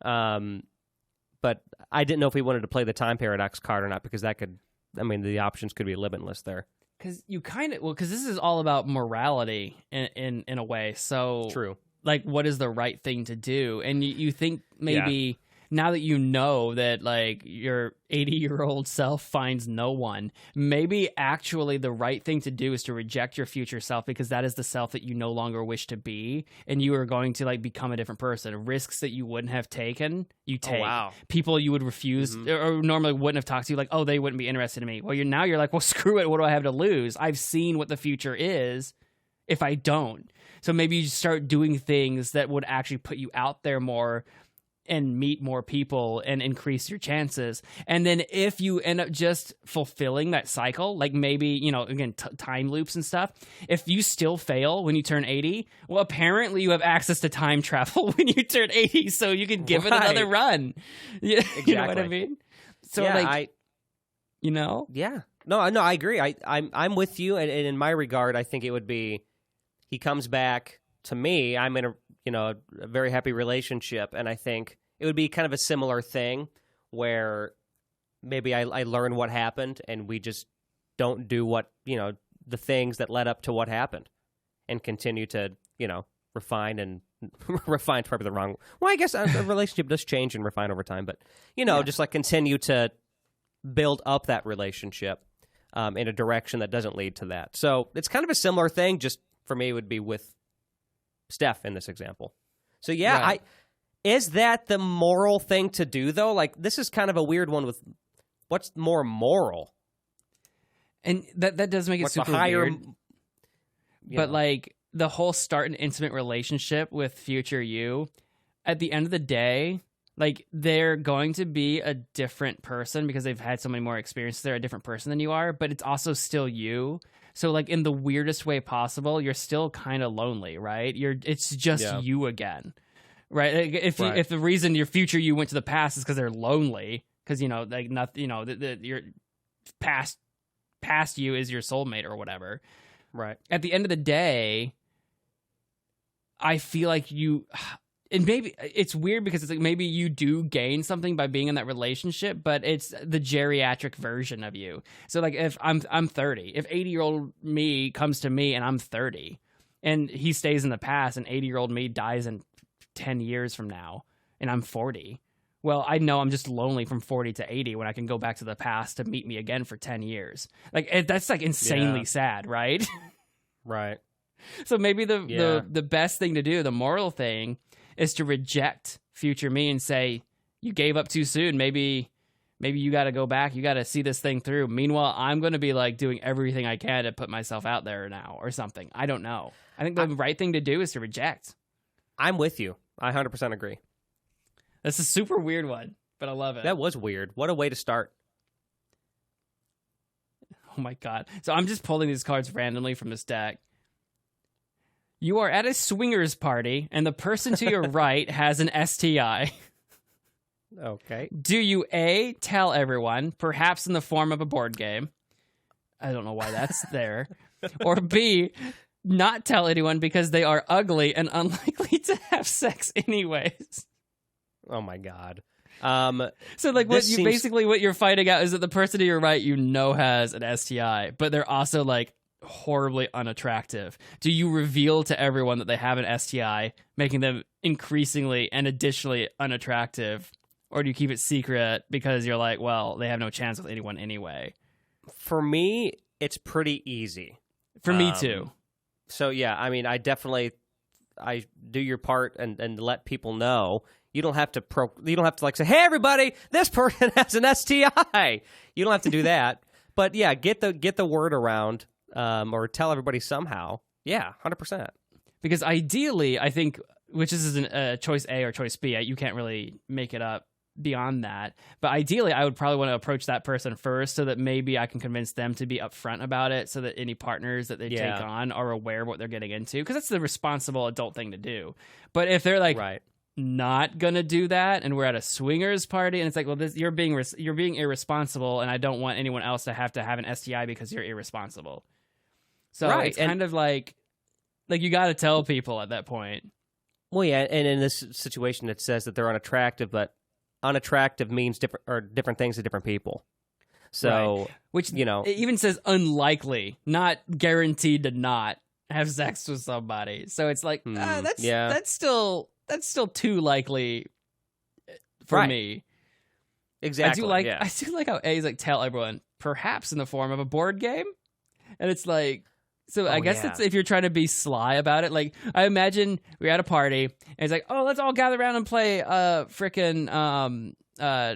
But I didn't know if we wanted to play the time paradox card or not, because that could, I mean, the options could be limitless there. Because you kind of, well, because this is all about morality in a way. So true. Like, what is the right thing to do? And you think maybe now that you know that, like, your 80-year-old self finds no one, maybe actually the right thing to do is to reject your future self, because that is the self that you no longer wish to be, and you are going to, like, become a different person. Risks that you wouldn't have taken, you take. Oh, wow. People you would refuse or normally wouldn't have talked to you, like, oh, they wouldn't be interested in me. Well, you're like, well, screw it. What do I have to lose? I've seen what the future is if I don't. So maybe you start doing things that would actually put you out there more and meet more people and increase your chances. And then if you end up just fulfilling that cycle, like maybe, you know, again, time loops and stuff, if you still fail when you turn 80, well, apparently you have access to time travel when you turn 80, so you can give it another run. Yeah, exactly. You know what I mean? So, yeah, you know? Yeah. No, I agree. I'm with you. And in my regard, I think it would be, he comes back to me. I'm in a very happy relationship, and I think it would be kind of a similar thing where maybe I learn what happened, and we just don't do what, you know, the things that led up to what happened, and continue to, you know, refine and refine's probably the wrong. Well, I guess a relationship does change and refine over time, but, you know, just like continue to build up that relationship in a direction that doesn't lead to that. So it's kind of a similar thing. Just for me, it would be with Steph in this example. So yeah, right. Is that the moral thing to do, though? Like, this is kind of a weird one with what's more moral. And that does make it what's super weird. But like the whole start an intimate relationship with future you, at the end of the day, like, they're going to be a different person because they've had so many more experiences. They're a different person than you are, but it's also still you. So, like, in the weirdest way possible, you're still kind of lonely, right? It's just you again, right? Like, if the reason your future you went to the past is because they're lonely, because, you know, like, not, you know, your past you is your soulmate or whatever, right? At the end of the day, I feel like you. And maybe it's weird because it's like maybe you do gain something by being in that relationship, but it's the geriatric version of you. So like if I'm 30, if 80-year-old me comes to me and I'm 30 and he stays in the past and 80-year-old me dies in 10 years from now and I'm 40, well, I know I'm just lonely from 40 to 80 when I can go back to the past to meet me again for 10 years. Like that's like insanely sad, right? Right. So maybe the best thing to do, the moral thing, is to reject future me and say, you gave up too soon. Maybe you got to go back. You got to see this thing through. Meanwhile, I'm going to be like doing everything I can to put myself out there now or something. I don't know. I think the right thing to do is to reject. I'm with you. I 100% agree. That's a super weird one, but I love it. That was weird. What a way to start. Oh my God. So I'm just pulling these cards randomly from this deck. You are at a swingers party, and the person to your right has an STI. Okay. Do you A, tell everyone, perhaps in the form of a board game? I don't know why that's there. Or B, not tell anyone because they are ugly and unlikely to have sex anyways. Oh my God. So like basically what you're fighting out is that the person to your right, you know, has an STI, but they're also like horribly unattractive? Do you reveal to everyone that they have an STI, making them increasingly and additionally unattractive? Or do you keep it secret because you're like, well, they have no chance with anyone anyway? For me, it's pretty easy. For me too. So yeah, I mean, I do your part and let people know. You don't have to like say, hey everybody, this person has an STI. You don't have to do that. But yeah, get the word around, or tell everybody somehow. Yeah, 100%. Because ideally, I think, which this isn't choice A or choice B, you can't really make it up beyond that. But ideally, I would probably want to approach that person first so that maybe I can convince them to be upfront about it so that any partners that they take on are aware of what they're getting into. Because that's the responsible adult thing to do. But if they're like not going to do that and we're at a swingers party and it's like, well, you're being irresponsible and I don't want anyone else to have an STI because you're irresponsible. So it's kind of like you got to tell people at that point. Well, yeah, and in this situation, it says that they're unattractive, but unattractive means different things to different people. So, which it even says unlikely, not guaranteed to not have sex with somebody. So it's like that's still too likely for me. Exactly. I do like how A's like tell everyone perhaps in the form of a board game, and it's like. So I guess it's if you're trying to be sly about it. Like, I imagine we're at a party, and it's like, oh, let's all gather around and play frickin'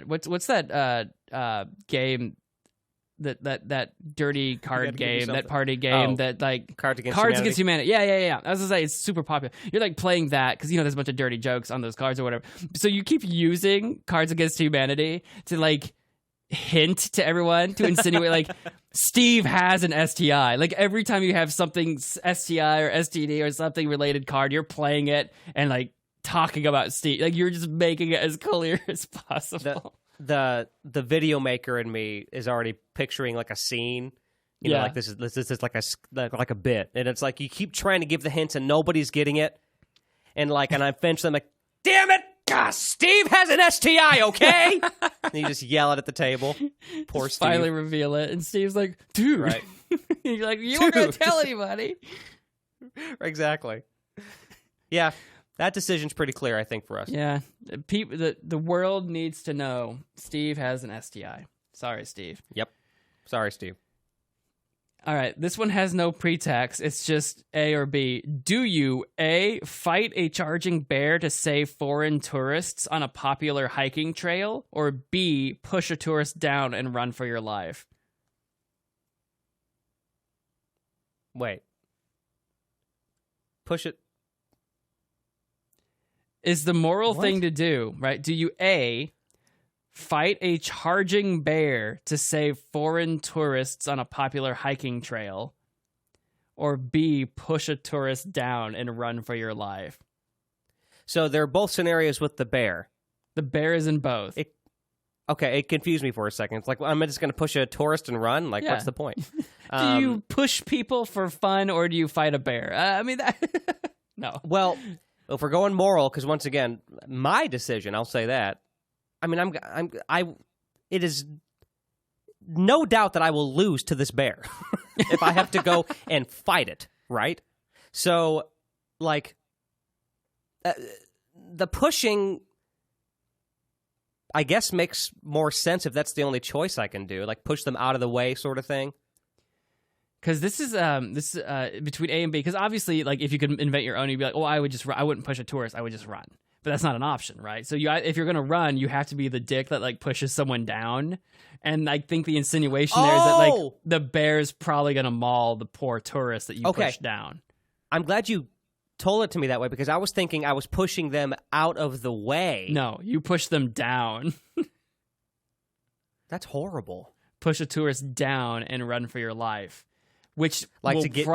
what's that game, that dirty card game, that party game, that like Cards Against Humanity. Yeah. I was gonna say it's super popular. You're like playing that because there's a bunch of dirty jokes on those cards or whatever. So you keep using Cards Against Humanity to like hint to everyone, to insinuate like Steve has an STI. Like every time you have something STI or STD or something related card, you're playing it and like talking about Steve. Like you're just making it as clear as possible. The video maker in me is already picturing like a scene. You know, like this is like a bit, and it's like you keep trying to give the hints and nobody's getting it, and I eventually I'm like, damn it. God, Steve has an STI, okay? And you just yell it at the table. Poor Steve. Finally reveal it, and Steve's like, dude. Right. You're like, you weren't going to tell anybody. Exactly. Yeah, that decision's pretty clear, I think, for us. Yeah. The world needs to know Steve has an STI. Sorry, Steve. Yep. Sorry, Steve. All right, this one has no pretext. It's just A or B. Do you, A, fight a charging bear to save foreign tourists on a popular hiking trail, or B, push a tourist down and run for your life? Wait. Push it. Is the moral thing to do, right? Do you, A, fight a charging bear to save foreign tourists on a popular hiking trail, or B, push a tourist down and run for your life? So they're both scenarios with the bear. The bear is in both. It confused me for a second. It's like, well, I'm just going to push a tourist and run? Like, what's the point? Do you push people for fun, or do you fight a bear? No. Well, if we're going moral, because once again, my decision, I'll say that. I mean, it is no doubt that I will lose to this bear if I have to go and fight it, right? So, like, the pushing, I guess, makes more sense if that's the only choice I can do, like push them out of the way sort of thing. Because this is between A and B. Because obviously, like, if you could invent your own, you'd be like, oh, I wouldn't push a tourist, I would just run. But that's not an option, right? So if you're going to run, you have to be the dick that, like, pushes someone down. And I think the insinuation there is that, like, the bear's probably going to maul the poor tourist that you push down. I'm glad you told it to me that way, because I was thinking I was pushing them out of the way. No, you push them down. That's horrible. Push a tourist down and run for your life. Which like to get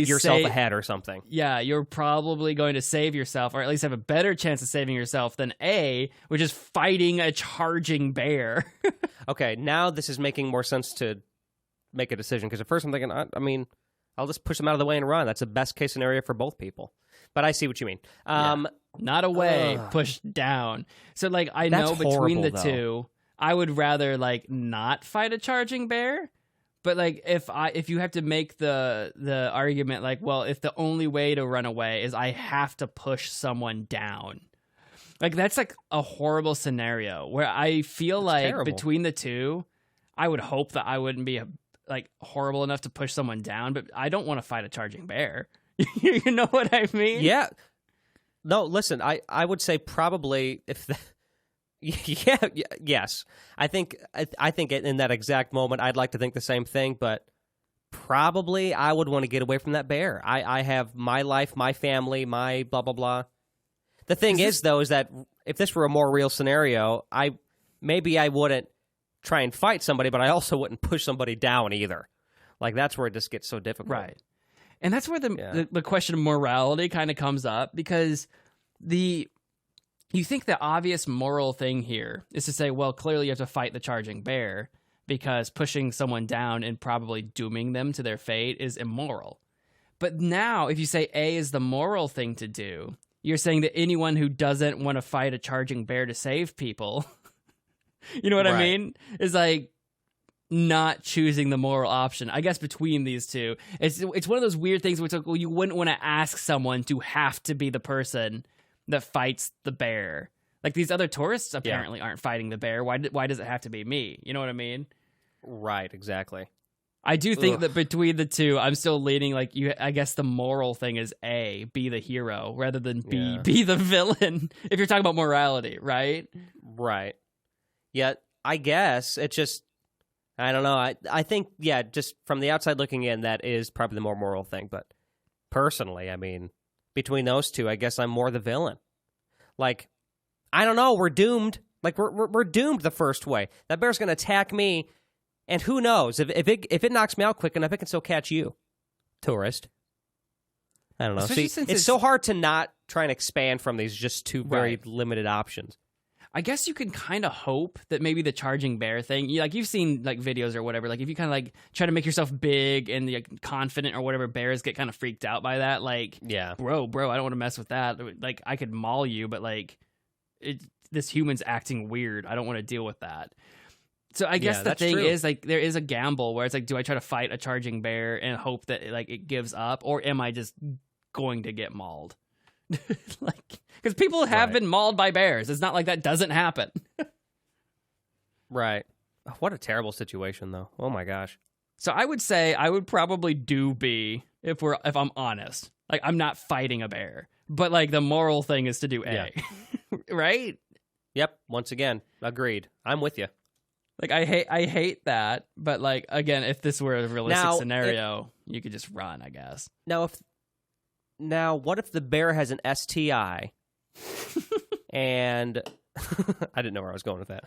yourself ahead or something. Yeah, you're probably going to save yourself, or at least have a better chance of saving yourself than A, which is fighting a charging bear. Okay, now this is making more sense to make a decision, because at first I'm thinking, I mean, I'll just push them out of the way and run. That's the best case scenario for both people. But I see what you mean. Not away, push down. So, like, I know between the two, I would rather, like, not fight a charging bear. But like if you have to make the argument like, well, if the only way to run away is I have to push someone down, like that's like a horrible scenario where I feel like terrible. between the two, I would hope that I wouldn't be like horrible enough to push someone down, but I don't want to fight a charging bear. You know what I mean? Yeah. No, listen, I would say probably if the, yes. I think in that exact moment I'd like to think the same thing, but probably I would want to get away from that bear. I have my life, my family, my blah blah blah. The thing is that if this were a more real scenario, maybe I wouldn't try and fight somebody, but I also wouldn't push somebody down either. Like that's where it just gets so difficult. Right. And that's where the question of morality kind of comes up, because you think the obvious moral thing here is to say, well, clearly you have to fight the charging bear because pushing someone down and probably dooming them to their fate is immoral. But now if you say A is the moral thing to do, you're saying that anyone who doesn't want to fight a charging bear to save people, you know what I mean? Is like not choosing the moral option. I guess between these two, it's one of those weird things where it's like, well, you wouldn't want to ask someone to have to be the person that fights the bear. Like these other tourists apparently aren't fighting the bear. Why does it have to be me? You know what I mean? Right, exactly. I do think that between the two, I'm still leaning like I guess the moral thing is A, be the hero, rather than B, be the villain. If you're talking about morality, right? Right. Yeah, I guess it just, I don't know. I think, just from the outside looking in, that is probably the more moral thing. But personally, I mean, between those two, I guess I'm more the villain. Like, I don't know, we're doomed. Like, we're doomed the first way. That bear's going to attack me, and who knows? If it knocks me out quick enough, it can still catch you, tourist. I don't know. See, it's so hard to not try and expand from these just two very limited options. I guess you can kind of hope that maybe the charging bear thing, you've seen like videos or whatever, like if you kind of like try to make yourself big and like, confident or whatever, bears get kind of freaked out by that. Like, bro, I don't want to mess with that. Like I could maul you, but like this human's acting weird. I don't want to deal with that. So I guess the thing is like there is a gamble where it's like, do I try to fight a charging bear and hope that like it gives up, or am I just going to get mauled? Like, because people have been mauled by bears. It's not like that doesn't happen. Right. What a terrible situation, though. Oh my gosh. So I would say I would probably do B if I'm honest. Like I'm not fighting a bear, but like the moral thing is to do A, right? Yep. Once again, agreed. I'm with you. Like I hate that, but like again, if this were a realistic scenario, you could just run, I guess. Now, what if the bear has an STI? And I didn't know where I was going with that.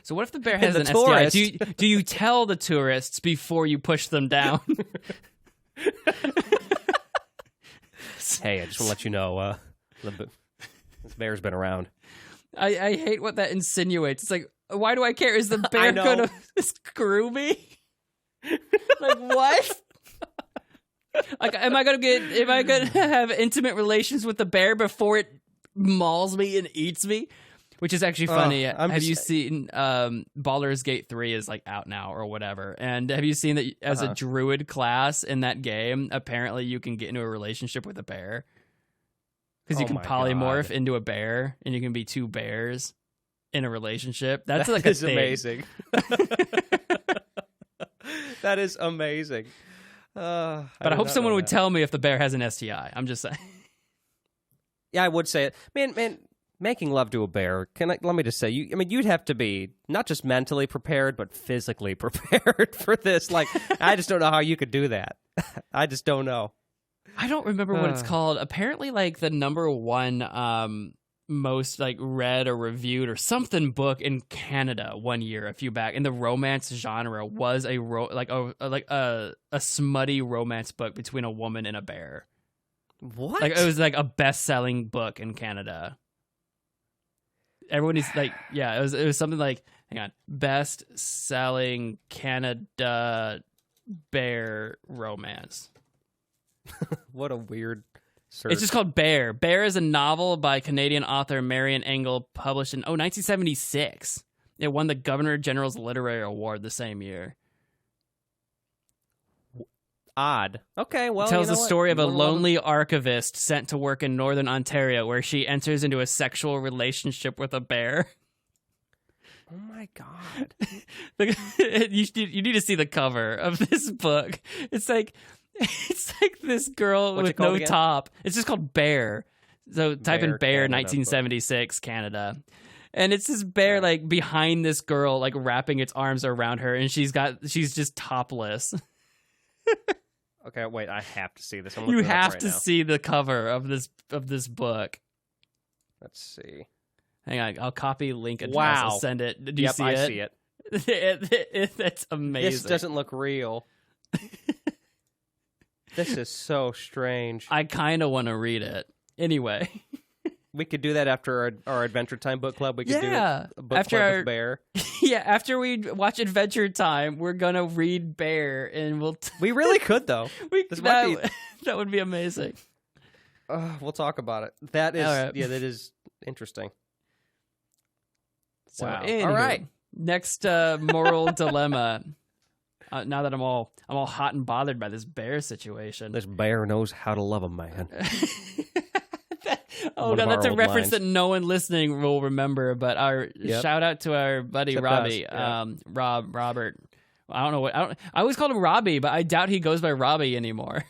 So what if the bear has an STI? Do you tell the tourists before you push them down? Hey, I just want to let you know, this bear's been around. I hate what that insinuates. It's like, why do I care? Is the bear going to screw me? Like, what? Like, am I gonna have intimate relations with the bear before it mauls me and eats me? Which is actually funny. Have you seen Baldur's Gate 3 is like out now or whatever? And have you seen that as a druid class in that game, apparently you can get into a relationship with a bear? Because you can polymorph into a bear and you can be two bears in a relationship. That's like a thing. Amazing. That is amazing. But I hope someone would tell me if the bear has an STI. I'm just saying. Yeah, I would say it. Man, making love to a bear, let me just say, you'd have to be not just mentally prepared, but physically prepared for this. Like, I just don't know how you could do that. I just don't know. I don't remember what it's called. Apparently, like, the number one most like read or reviewed or something book in Canada one year a few back in the romance genre was a smutty romance book between a woman and a bear. What? Like it was like a best-selling book in Canada. Everyone is like, it was something like, hang on, best-selling Canada bear romance. What a weird search. It's just called Bear. Bear is a novel by Canadian author Marian Engel, published in 1976. It won the Governor General's Literary Award the same year. Odd. Okay, well, It tells you know the what? story of a You're gonna love lonely archivist sent to work in Northern Ontario where she enters into a sexual relationship with a bear. Oh my god. You need to see the cover of this book. It's like this girl What's it with called no again? top. It's just called Bear. So type in Bear Bear Canada 1976 Canada. And it's this bear like behind this girl like wrapping its arms around her and she's just topless. Okay, wait, I have to see this. I'm You looking it up have right to now. see the cover of this book. Let's see. Hang on, I'll copy link address. Wow. I'll send it. Did you see I it? see it. That's amazing. This doesn't look real. This is so strange. I kind of want to read it. Anyway. We could do that after our Adventure Time book club. We could do a book after club our with Bear. Yeah, after we watch Adventure Time, we're gonna read Bear, and We really could, though. That would be amazing. We'll talk about it. That is, All right. yeah, that is interesting. So, Wow. anywho, All right. Next moral dilemma. Now that I'm all hot and bothered by this bear situation. This bear knows how to love a man. Oh One god, of that's our a old reference lines. that no one listening will remember. But our Yep. shout out to our buddy Except Robbie, us, yeah. Robert. I don't know I always called him Robbie, but I doubt he goes by Robbie anymore.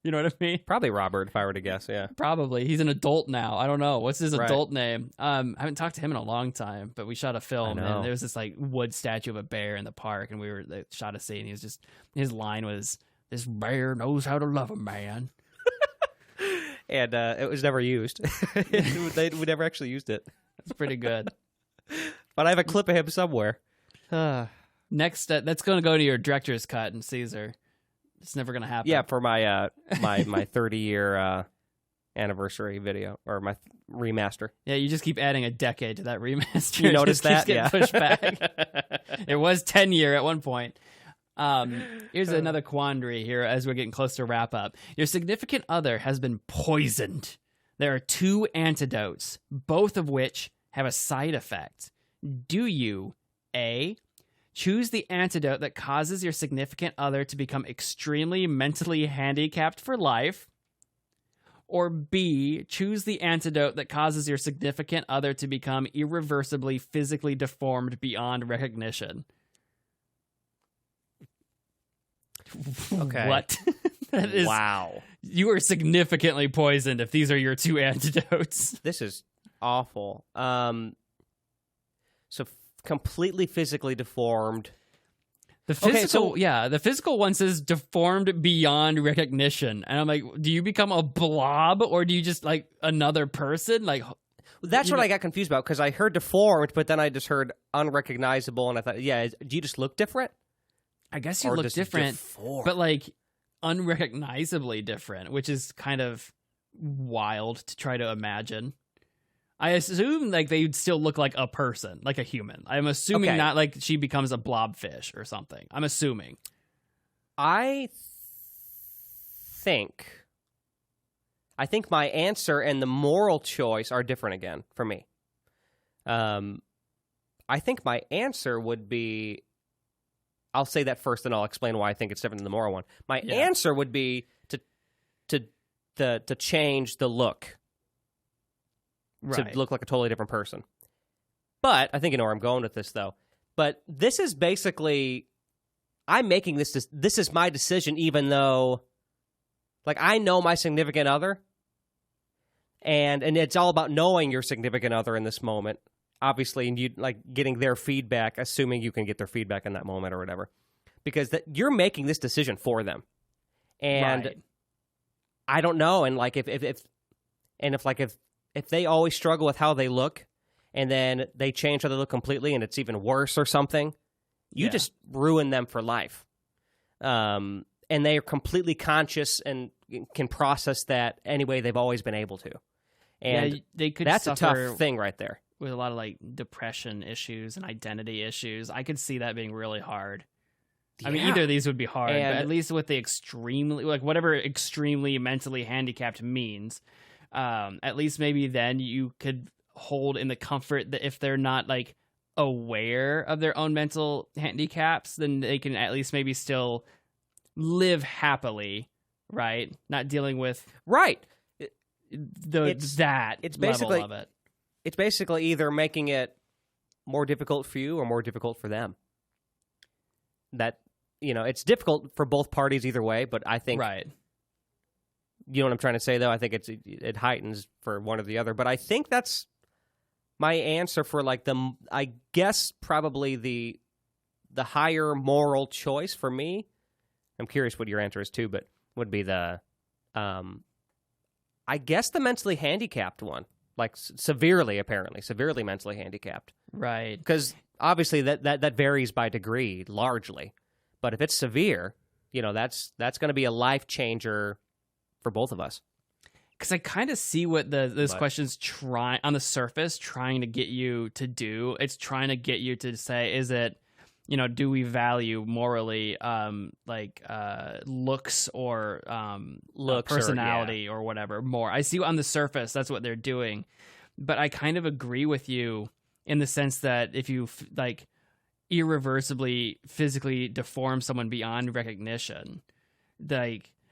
You know what I mean? Probably Robert, if I were to guess, yeah. Probably. He's an adult now. I don't know. What's his Right. adult name? I haven't talked to him in a long time, but we shot a film I know. and there was this like wood statue of a bear in the park and they shot a scene. His line was, "This bear knows how to love a man." And it was never used. We never actually used it. It's pretty good. But I have a clip of him somewhere. Next, that's going to go to your director's cut in Caesar. It's never going to happen. Yeah, for my my 30-year anniversary video, or my remaster. Yeah, you just keep adding a decade to that remaster. You It notice just keeps that? getting Yeah. pushed back. It was 10-year at one point. Here's another quandary here as we're getting close to wrap up. Your significant other has been poisoned. There are 2 antidotes, both of which have a side effect. Do you, A, choose the antidote that causes your significant other to become extremely mentally handicapped for life? Or B, choose the antidote that causes your significant other to become irreversibly physically deformed beyond recognition? Okay. What? That is, Wow. You are significantly poisoned if these are your 2 antidotes. This is awful. So completely physically deformed. The Okay, physical, so- the physical one says deformed beyond recognition. And I'm like, do you become a blob or do you just like another person? Like, That's You what know- I got confused about, because I heard deformed, but then I just heard unrecognizable, and I thought, yeah, do you just look different? I guess you Or look just different, deformed? but like unrecognizably different, which is kind of wild to try to imagine. I assume like they'd still look like a person, like a human. I'm assuming Okay. not like she becomes a blobfish or something. I'm assuming. I think my answer and the moral choice are different again for me. I think my answer would be, I'll say that first, and I'll explain why I think it's different than the moral one. My Yeah. answer would be to change the look, Right. to look like a totally different person. But I think you know where I'm going with this, though. But this is basically, I'm making this is my decision, even though, like, I know my significant other, and it's all about knowing your significant other in this moment, obviously, and you like getting their feedback, assuming you can get their feedback in that moment or whatever, because you're making this decision for them, and Right. I don't know, and like if they always struggle with how they look, and then they change how they look completely, and it's even worse or something, you Yeah. just ruin them for life. And they are completely conscious and can process that any way they've always been able to. And they could that's a suffer tough thing right there. with a lot of like depression issues and identity issues. I could see that being really hard. I mean, Yeah. either of these would be hard, but And- at least with the extremely, like whatever extremely mentally handicapped means, at least maybe then you could hold in the comfort that if they're not like aware of their own mental handicaps, then they can at least maybe still live happily, right? Not dealing with Right. that it's level basically of it. It's basically either making it more difficult for you or more difficult for them. That, it's difficult for both parties either way, but I think, Right. you know what I'm trying to say, though? I think it heightens for one or the other. But I think that's my answer for, like, I guess probably the higher moral choice for me. I'm curious what your answer is, too, but would be I guess the mentally handicapped one. Like, severely mentally handicapped. Right. Because obviously that varies by degree, largely. But if it's severe, that's going to be a life changer for both of us. Because I kind of see what those questions on the surface trying to get you to do. It's trying to get you to say, is it, do we value morally looks or personality or whatever more? I see on the surface that's what they're doing. But I kind of agree with you in the sense that if you irreversibly physically deform someone beyond recognition,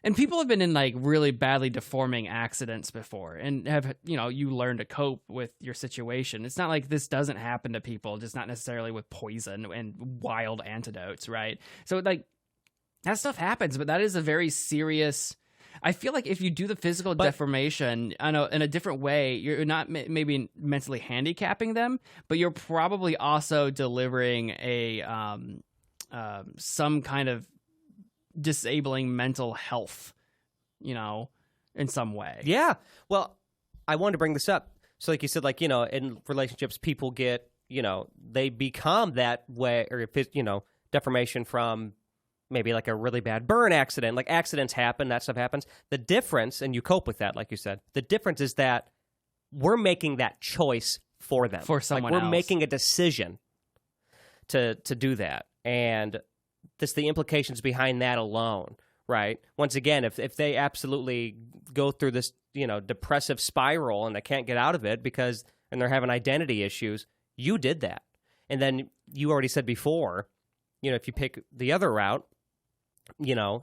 and people have been in really badly deforming accidents before and have, you learn to cope with your situation. It's not like this doesn't happen to people, just not necessarily with poison and wild antidotes, right? So that stuff happens, but that is a very serious. I feel like if you do the physical deformation in a different way, you're not maybe mentally handicapping them, but you're probably also delivering a some kind of disabling mental health, in some way. Yeah. Well, I wanted to bring this up. So like you said, in relationships, people get, they become that way, or, deformation from maybe like a really bad burn accident. Like, accidents happen, that stuff happens. The difference, and you cope with that, like you said, the difference is that we're making that choice for them. For someone else. We're making a decision to do that. And just the implications behind that alone, right? Once again, if they absolutely go through this, depressive spiral and they can't get out of it and they're having identity issues, you did that. And then you already said before, if you pick the other route,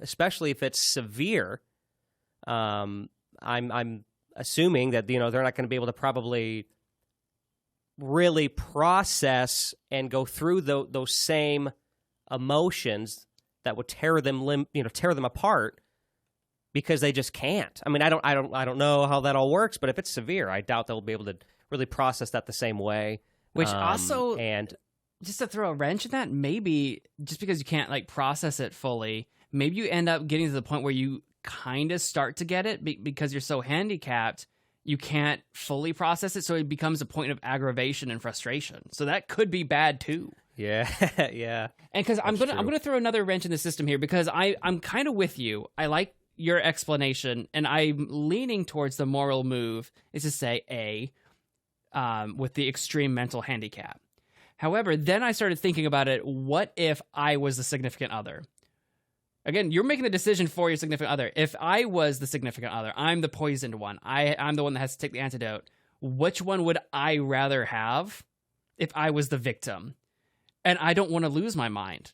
especially if it's severe, I'm assuming that, they're not going to be able to probably really process and go through those same emotions that would tear them apart, because they just can't. I mean, I don't know how that all works, but if it's severe, I doubt they'll be able to really process that the same way. Which also, and just to throw a wrench in that, maybe just because you can't process it fully, maybe you end up getting to the point where you kind of start to get it because you're so handicapped, you can't fully process it, so it becomes a point of aggravation and frustration. So that could be bad too. Yeah, yeah. And because I'm gonna throw another wrench in the system here, because I'm kind of with you. I like your explanation, and I'm leaning towards the moral move is to say with the extreme mental handicap. However, then I started thinking about it. What if I was the significant other? Again, you're making the decision for your significant other. If I was the significant other, I'm the poisoned one. I'm the one that has to take the antidote. Which one would I rather have if I was the victim? And I don't want to lose my mind.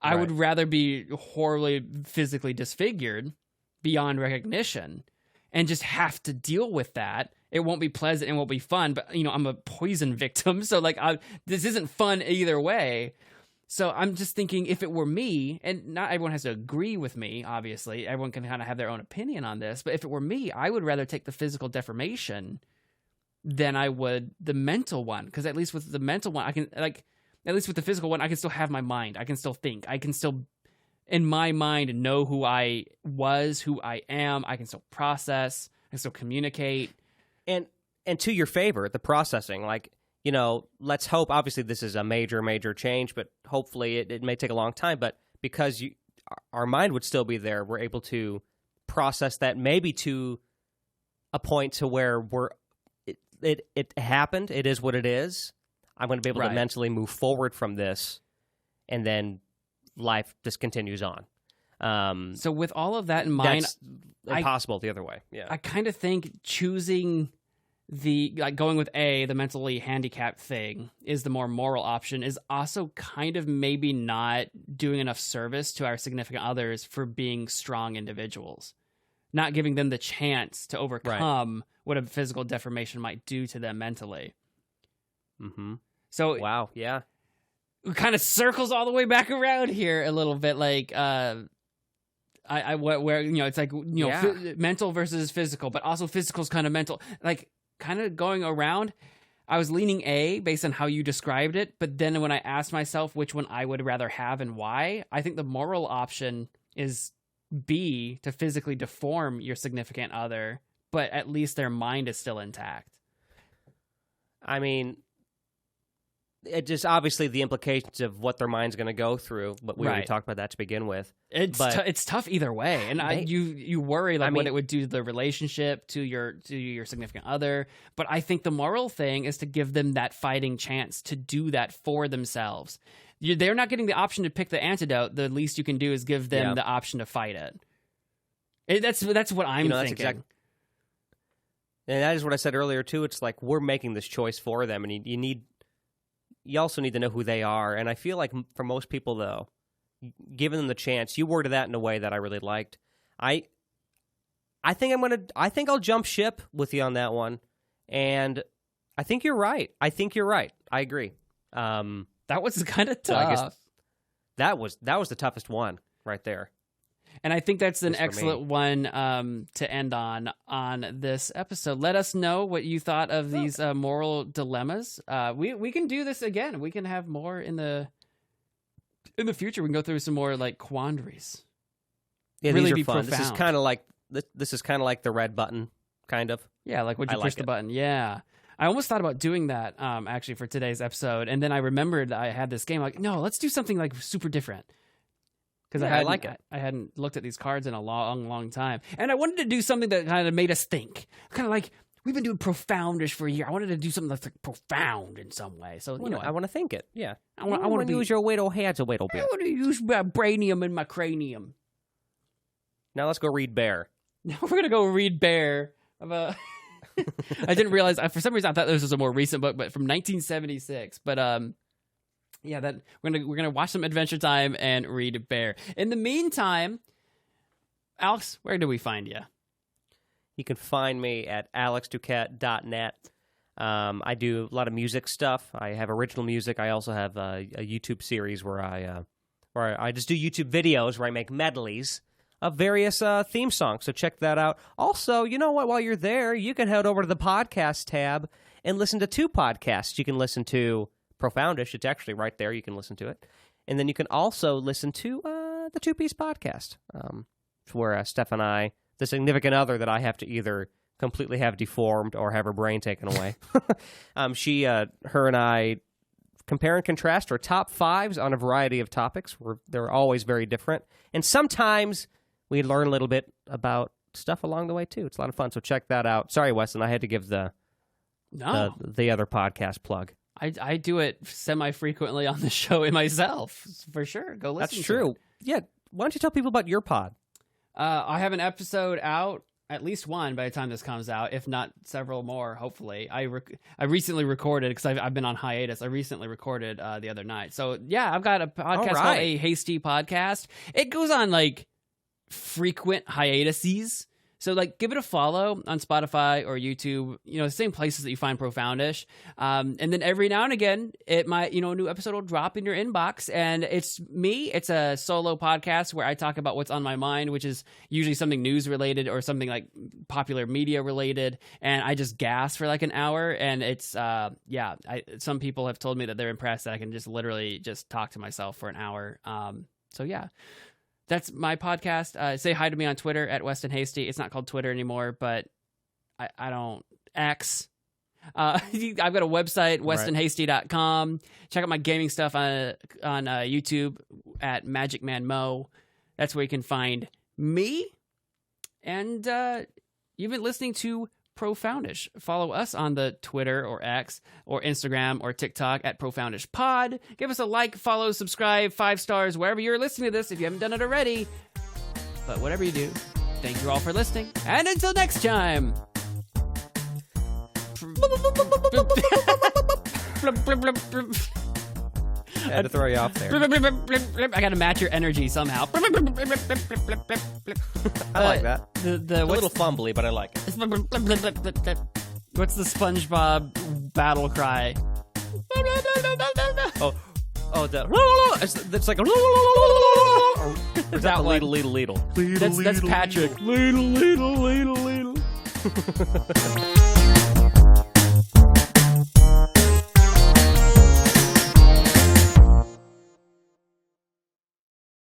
I would rather be horribly physically disfigured beyond recognition and just have to deal with that. It won't be pleasant, it won't be fun, but I'm a poison victim, so this isn't fun either way. So I'm just thinking, if it were me, and not everyone has to agree with me, obviously, everyone can kind of have their own opinion on this, but if it were me, I would rather take the physical deformation than I would the mental one, because at least with the mental one, I can, at least with the physical one, I can still have my mind, I can still think, I can still, in my mind, know who I was, who I am, I can still process, I can still communicate. And to your favor, the processing, let's hope, obviously this is a major, major change, but hopefully it may take a long time, but because our mind would still be there, we're able to process that maybe to a point to where it happened, it is what it is. I'm going to be able to mentally move forward from this, and then life just continues on. So with all of that in mind, that's impossible the other way. Yeah, I kind of think choosing the like going with A, the mentally handicapped thing, is the more moral option, is also kind of maybe not doing enough service to our significant others for being strong individuals, not giving them the chance to overcome what a physical deformation might do to them mentally. Mm-hmm. So wow, yeah, it kind of circles all the way back around here a little bit, like where you know, it's like, you know, mental versus physical, but also physical is kind of mental, like kind of going around. I was leaning A based on how you described it, but then when I asked myself which one I would rather have and why, I think the moral option is B, to physically deform your significant other, but at least their mind is still intact. I mean, it just obviously the implications of what their mind's going to go through, but we already talked about that to begin with. It's tough either way, and you worry like what it would do to the relationship, to your significant other. But I think the moral thing is to give them that fighting chance to do that for themselves. They're not getting the option to pick the antidote. The least you can do is give them the option to fight it. That's what I'm thinking. And that is what I said earlier too. It's like we're making this choice for them, and you also need to know who they are. And I feel like for most people, though, giving them the chance, you worded that in a way that I really liked. I think I'll jump ship with you on that one. And I think you're right. I agree. That was kind of tough. I guess that was the toughest one right there. And I think that's an excellent one to end on this episode. Let us know what you thought of these moral dilemmas. We can do this again. We can have more in the future. We can go through some more like quandaries. Yeah, really these are be fun. profound. This is kind of like the red button, kind of. Yeah, like when you push the button. Yeah. I almost thought about doing that actually for today's episode, and then I remembered I had this game. Like, no, let's do something like super different. Because I like it. I hadn't looked at these cards in a long, long time. And I wanted to do something that kind of made us think. Kind of like, we've been doing Profoundish for a year. I wanted to do something that's like profound in some way. So, I want to think it. Yeah. I want to use your weight heads a little bit. I want to use my brainium in my cranium. Now let's go read Bear. Now we're going to go read Bear. I didn't realize, for some reason I thought this was a more recent book, but from 1976. But, yeah, that we're gonna watch some Adventure Time and read Bear. In the meantime, Alex, where do we find you? You can find me at alexduquette.net. I do a lot of music stuff. I have original music. I also have a YouTube series where I just do YouTube videos where I make medleys of various theme songs. So check that out. Also, you know what? While you're there, you can head over to the podcast tab and listen to 2 podcasts. You can listen to Profoundish. It's actually right there. You can listen to it. And then you can also listen to the Two Piece Podcast, where Steph and I, the significant other that I have to either completely have deformed or have her brain taken away, her and I compare and contrast our top 5s on a variety of topics. They're always very different. And sometimes we learn a little bit about stuff along the way, too. It's a lot of fun. So check that out. Sorry, Weston, I had to give the other podcast plug. I do it semi-frequently on the show myself, for sure. Go listen to it. That's true. Yeah. Why don't you tell people about your pod? I have an episode out, at least one by the time this comes out, if not several more, hopefully. I recently recorded, because I've been on hiatus. I recently recorded the other night. So, yeah, I've got a podcast called A Hasty Podcast. It goes on, like, frequent hiatuses. So, like, give it a follow on Spotify or YouTube, the same places that you find Profoundish. And then every now and again, it might, a new episode will drop in your inbox. And it's me. It's a solo podcast where I talk about what's on my mind, which is usually something news related or something like popular media related. And I just gas for like an hour. And it's, some people have told me that they're impressed that I can just literally just talk to myself for an hour. So, yeah. That's my podcast. Say hi to me on Twitter at Weston Hasty. It's not called Twitter anymore, but I don't X. I've got a website, westonhasty.com. Check out my gaming stuff on YouTube at Magic Man Mo. That's where you can find me. And you've been listening to Profoundish. Follow us on the Twitter or X or Instagram or TikTok at Profoundish Pod. Give us a like, follow, subscribe, 5 stars wherever you're listening to this if you haven't done it already. But whatever you do, thank you all for listening. And until next time. I had to throw you off there. I gotta match your energy somehow. I like that. The A little fumbly, but I like it. What's the SpongeBob battle cry? It's like a. Or is that the one. ladle? That's Patrick. Ladle.